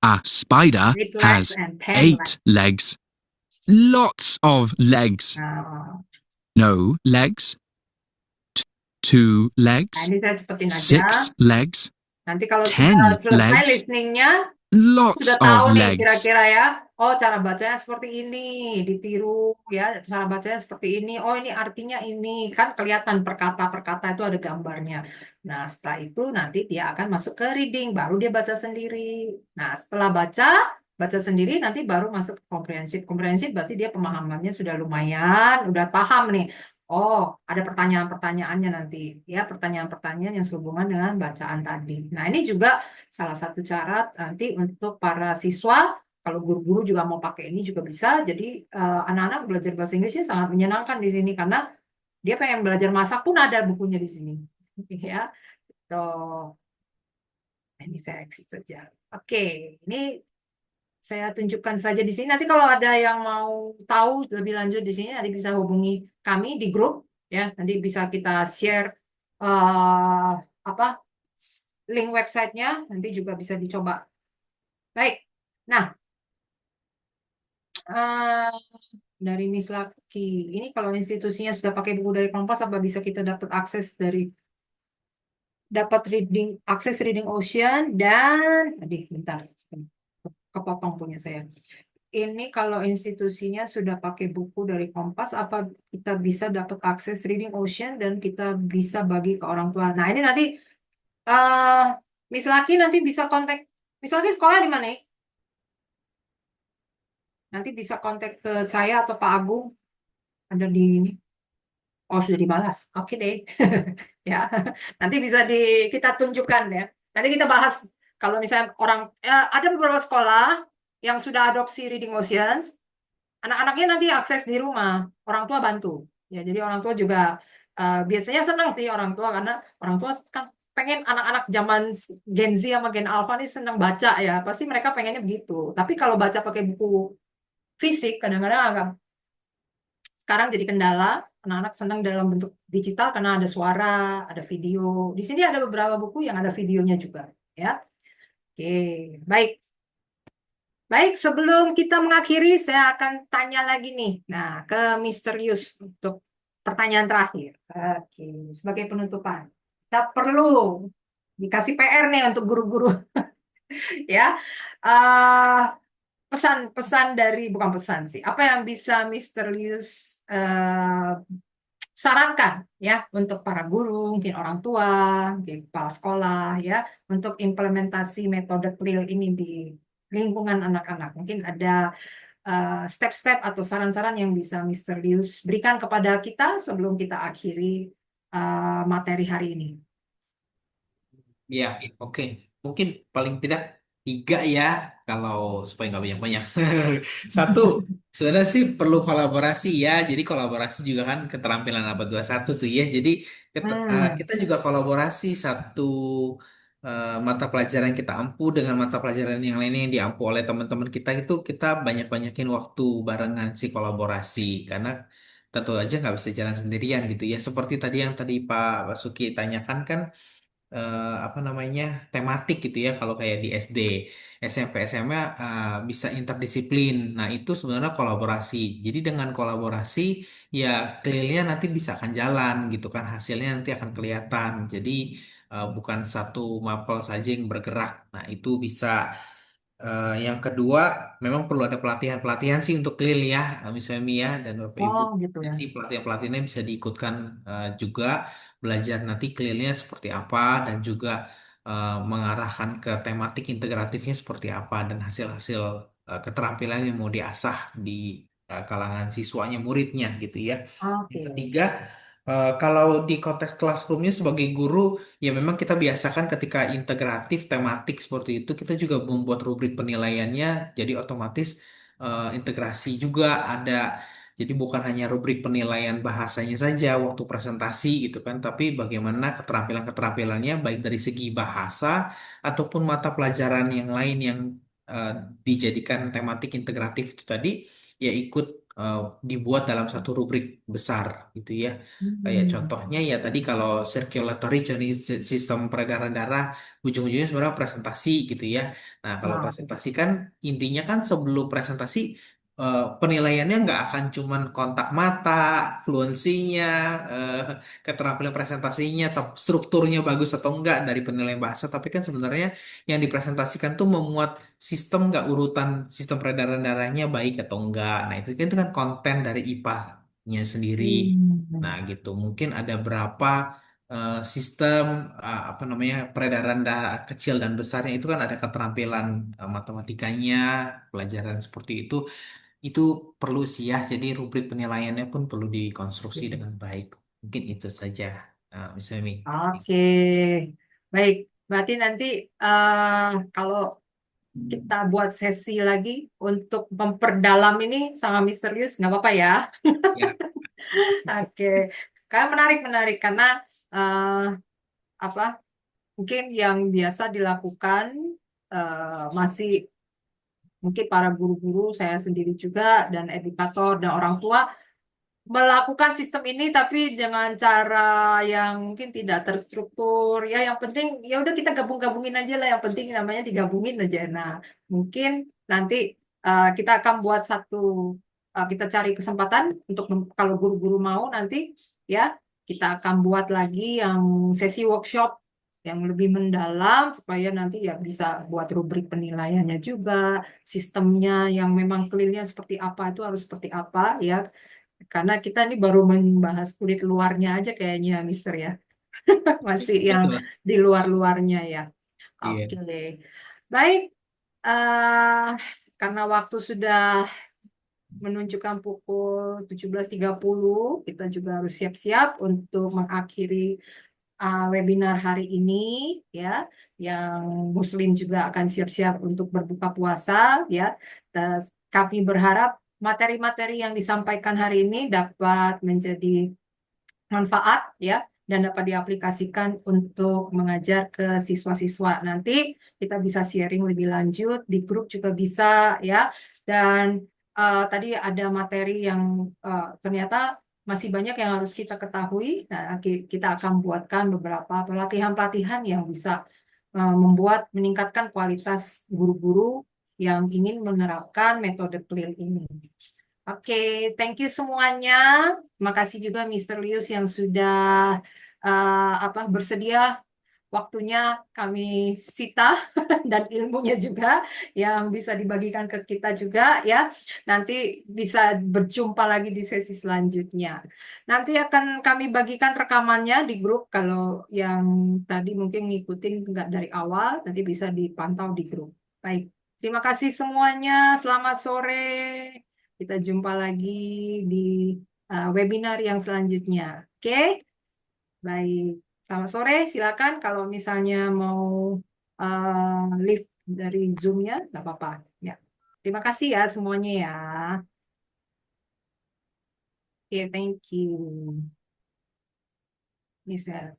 A spider 8 legs has and 10 legs. 8 legs. Lots of legs. Nah, No legs. 2 nah, legs. ini saya cepetin aja. 6 legs. Nanti kalau 10 sudah selesai legs. listeningnya, Lots sudah tahu of nih legs. kira-kira ya. Oh, cara bacanya seperti ini, ditiru ya. Cara bacanya seperti ini. Oh, ini artinya ini. Kan kelihatan per kata itu ada gambarnya. Nah, setelah itu nanti dia akan masuk ke reading, baru dia baca sendiri. Nah, setelah baca sendiri nanti baru masuk ke komprehensif. Komprehensif berarti dia pemahamannya sudah lumayan, udah paham nih. Oh, ada pertanyaan-pertanyaannya nanti ya, pertanyaan-pertanyaan yang sehubungan dengan bacaan tadi. Nah, ini juga salah satu cara nanti untuk para siswa, kalau guru-guru juga mau pakai ini juga bisa. Jadi anak-anak belajar bahasa Inggrisnya sangat menyenangkan di sini karena dia pengen belajar masak pun ada bukunya di sini. Ya. Tuh. Ini saya exit saja. Oke, ini saya tunjukkan saja di sini. Nanti kalau ada yang mau tahu lebih lanjut di sini, nanti bisa hubungi kami di grup ya. Nanti bisa kita share link websitenya. Nanti juga bisa dicoba. Baik. Nah, dari Miss Lucky, ini kalau institusinya sudah pakai buku dari Kompas, apa bisa kita dapat akses Reading Ocean dan, bentar. Kepotong punya saya. Ini kalau institusinya sudah pakai buku dari Kompas, apa kita bisa dapat akses Reading Ocean dan kita bisa bagi ke orang tua? Nah, ini nanti Miss Lucky nanti bisa kontak. Miss Lucky sekolah di mana? Nanti bisa kontak ke saya atau Pak Agung, ada di ini. Oh, sudah dibalas. Oke deh. Ya, nanti bisa kita tunjukkan ya. Nanti kita bahas kalau misalnya ada beberapa sekolah yang sudah adopsi Reading Oceans, anak-anaknya nanti akses di rumah, orang tua bantu. Ya, jadi orang tua juga biasanya senang sih orang tua karena orang tua kan pengen anak-anak zaman Gen Z sama Gen Alpha ini senang baca ya. Pasti mereka pengennya begitu. Tapi kalau baca pakai buku fisik kadang-kadang agak sekarang jadi kendala. Anak-anak senang dalam bentuk digital karena ada suara, ada video. Di sini ada beberapa buku yang ada videonya juga, ya. Oke, baik. Baik, sebelum kita mengakhiri, saya akan tanya lagi nih. Nah, ke Misterius untuk pertanyaan terakhir. Oke, sebagai penutupan. Kita perlu dikasih PR nih untuk guru-guru, ya. Eh, pesan-pesan dari, bukan pesan sih, apa yang bisa Misterius sarankan ya untuk para guru, mungkin orang tua, mungkin kepala sekolah ya, untuk implementasi metode CLIL ini di lingkungan anak-anak. Mungkin ada step-step atau saran-saran yang bisa Mr. Lius berikan kepada kita sebelum kita akhiri materi hari ini. Ya, oke. Mungkin paling tidak 3 ya, kalau supaya nggak banyak-banyak. Satu, sebenarnya sih perlu kolaborasi ya. Jadi kolaborasi juga kan keterampilan abad 21 tuh ya. Jadi Hmm. kita juga kolaborasi satu mata pelajaran kita ampu dengan mata pelajaran yang lainnya yang diampu oleh teman-teman kita itu kita banyak-banyakin waktu barengan sih kolaborasi. Karena tentu aja nggak bisa jalan sendirian gitu ya. Seperti tadi yang tadi Pak Basuki tanyakan kan apa namanya tematik gitu ya kalau kayak di SD, SMP, SMA bisa interdisiplin. Nah itu sebenarnya kolaborasi. Jadi dengan kolaborasi ya clearnya nanti bisa akan jalan gitu kan hasilnya nanti akan kelihatan. Jadi bukan satu mapel saja yang bergerak. Nah itu bisa. Yang kedua, memang perlu ada pelatihan-pelatihan sih untuk clear ya, misalnya Mia dan Bapak Ibu. Oh gitu ya. Nanti pelatihan-pelatihannya bisa diikutkan juga, belajar nanti clearnya seperti apa, dan juga mengarahkan ke tematik integratifnya seperti apa, dan hasil-hasil keterampilan yang mau diasah di kalangan siswanya, muridnya gitu ya. Yang Oke. ketiga, kalau di konteks classroomnya sebagai guru, ya memang kita biasakan ketika integratif tematik seperti itu kita juga membuat rubrik penilaiannya jadi otomatis integrasi juga ada. Jadi bukan hanya rubrik penilaian bahasanya saja waktu presentasi gitu kan, tapi bagaimana keterampilan-keterampilannya baik dari segi bahasa ataupun mata pelajaran yang lain yang eh, dijadikan tematik integratif itu tadi ya ikut eh, dibuat dalam satu rubrik besar gitu ya. Kayak Hmm. contohnya ya tadi kalau circulatory jadi sistem peredaran darah ujung-ujungnya sebenarnya presentasi gitu ya. Nah kalau Nah, presentasi kan intinya kan sebelum presentasi penilaiannya nggak akan cuman kontak mata, fluensinya, eh, keterampilan presentasinya, strukturnya bagus atau enggak dari penilaian bahasa, tapi kan sebenarnya yang dipresentasikan tuh memuat sistem nggak urutan sistem peredaran darahnya baik atau enggak. Nah itu kan konten dari IPA-nya sendiri. Nah, hmm. gitu. Mungkin ada berapa sistem apa namanya peredaran darah kecil dan besarnya itu kan ada keterampilan matematikanya, pelajaran seperti itu. Itu perlu sih ya. Jadi rubrik penilaiannya pun perlu dikonstruksi dengan baik. Mungkin itu saja, Miss Femi. Oke, baik. Berarti nanti kalau kita buat sesi lagi untuk memperdalam ini sama misterius, nggak apa-apa ya? Ya, Oke, karena menarik karena eh, apa? Mungkin yang biasa dilakukan masih mungkin para guru-guru, saya sendiri juga dan edukator dan orang tua melakukan sistem ini tapi dengan cara yang mungkin tidak terstruktur ya yang penting ya udah kita gabung-gabungin aja lah yang penting namanya digabungin aja. Nah mungkin nanti kita akan buat satu kita cari kesempatan untuk kalau guru-guru mau nanti ya kita akan buat lagi yang sesi workshop yang lebih mendalam supaya nanti ya bisa buat rubrik penilaiannya juga sistemnya yang memang clearnya seperti apa itu harus seperti apa ya karena kita ini baru membahas kulit luarnya aja kayaknya, Mister ya. Masih yang betul. di luar-luarnya ya. Oke. Iya. Baik, eh karena waktu sudah menunjukkan pukul 17.30. Kita juga harus siap-siap untuk mengakhiri webinar hari ini ya, yang Muslim juga akan siap-siap untuk berbuka puasa ya. Dan kami berharap materi-materi yang disampaikan hari ini dapat menjadi manfaat ya dan dapat diaplikasikan untuk mengajar ke siswa-siswa. Nanti kita bisa sharing lebih lanjut di grup juga bisa ya. Dan tadi ada materi yang ternyata masih banyak yang harus kita ketahui. Nah, kita akan buatkan beberapa pelatihan-pelatihan yang bisa meningkatkan kualitas guru-guru yang ingin menerapkan metode CLIL ini. Oke, thank you semuanya. Terima kasih juga Mr. Lius yang sudah bersedia waktunya kami sita dan ilmunya juga yang bisa dibagikan ke kita juga ya. Nanti bisa berjumpa lagi di sesi selanjutnya. Nanti akan kami bagikan rekamannya di grup. Kalau yang tadi mungkin ngikutin nggak dari awal, nanti bisa dipantau di grup. Baik, terima kasih semuanya. Selamat sore. Kita jumpa lagi di webinar yang selanjutnya. Oke? Baik. Selamat sore. Silakan kalau misalnya mau live dari Zoom-nya, nggak apa-apa. Ya. Terima kasih ya semuanya ya. Oke, thank you. Bisa.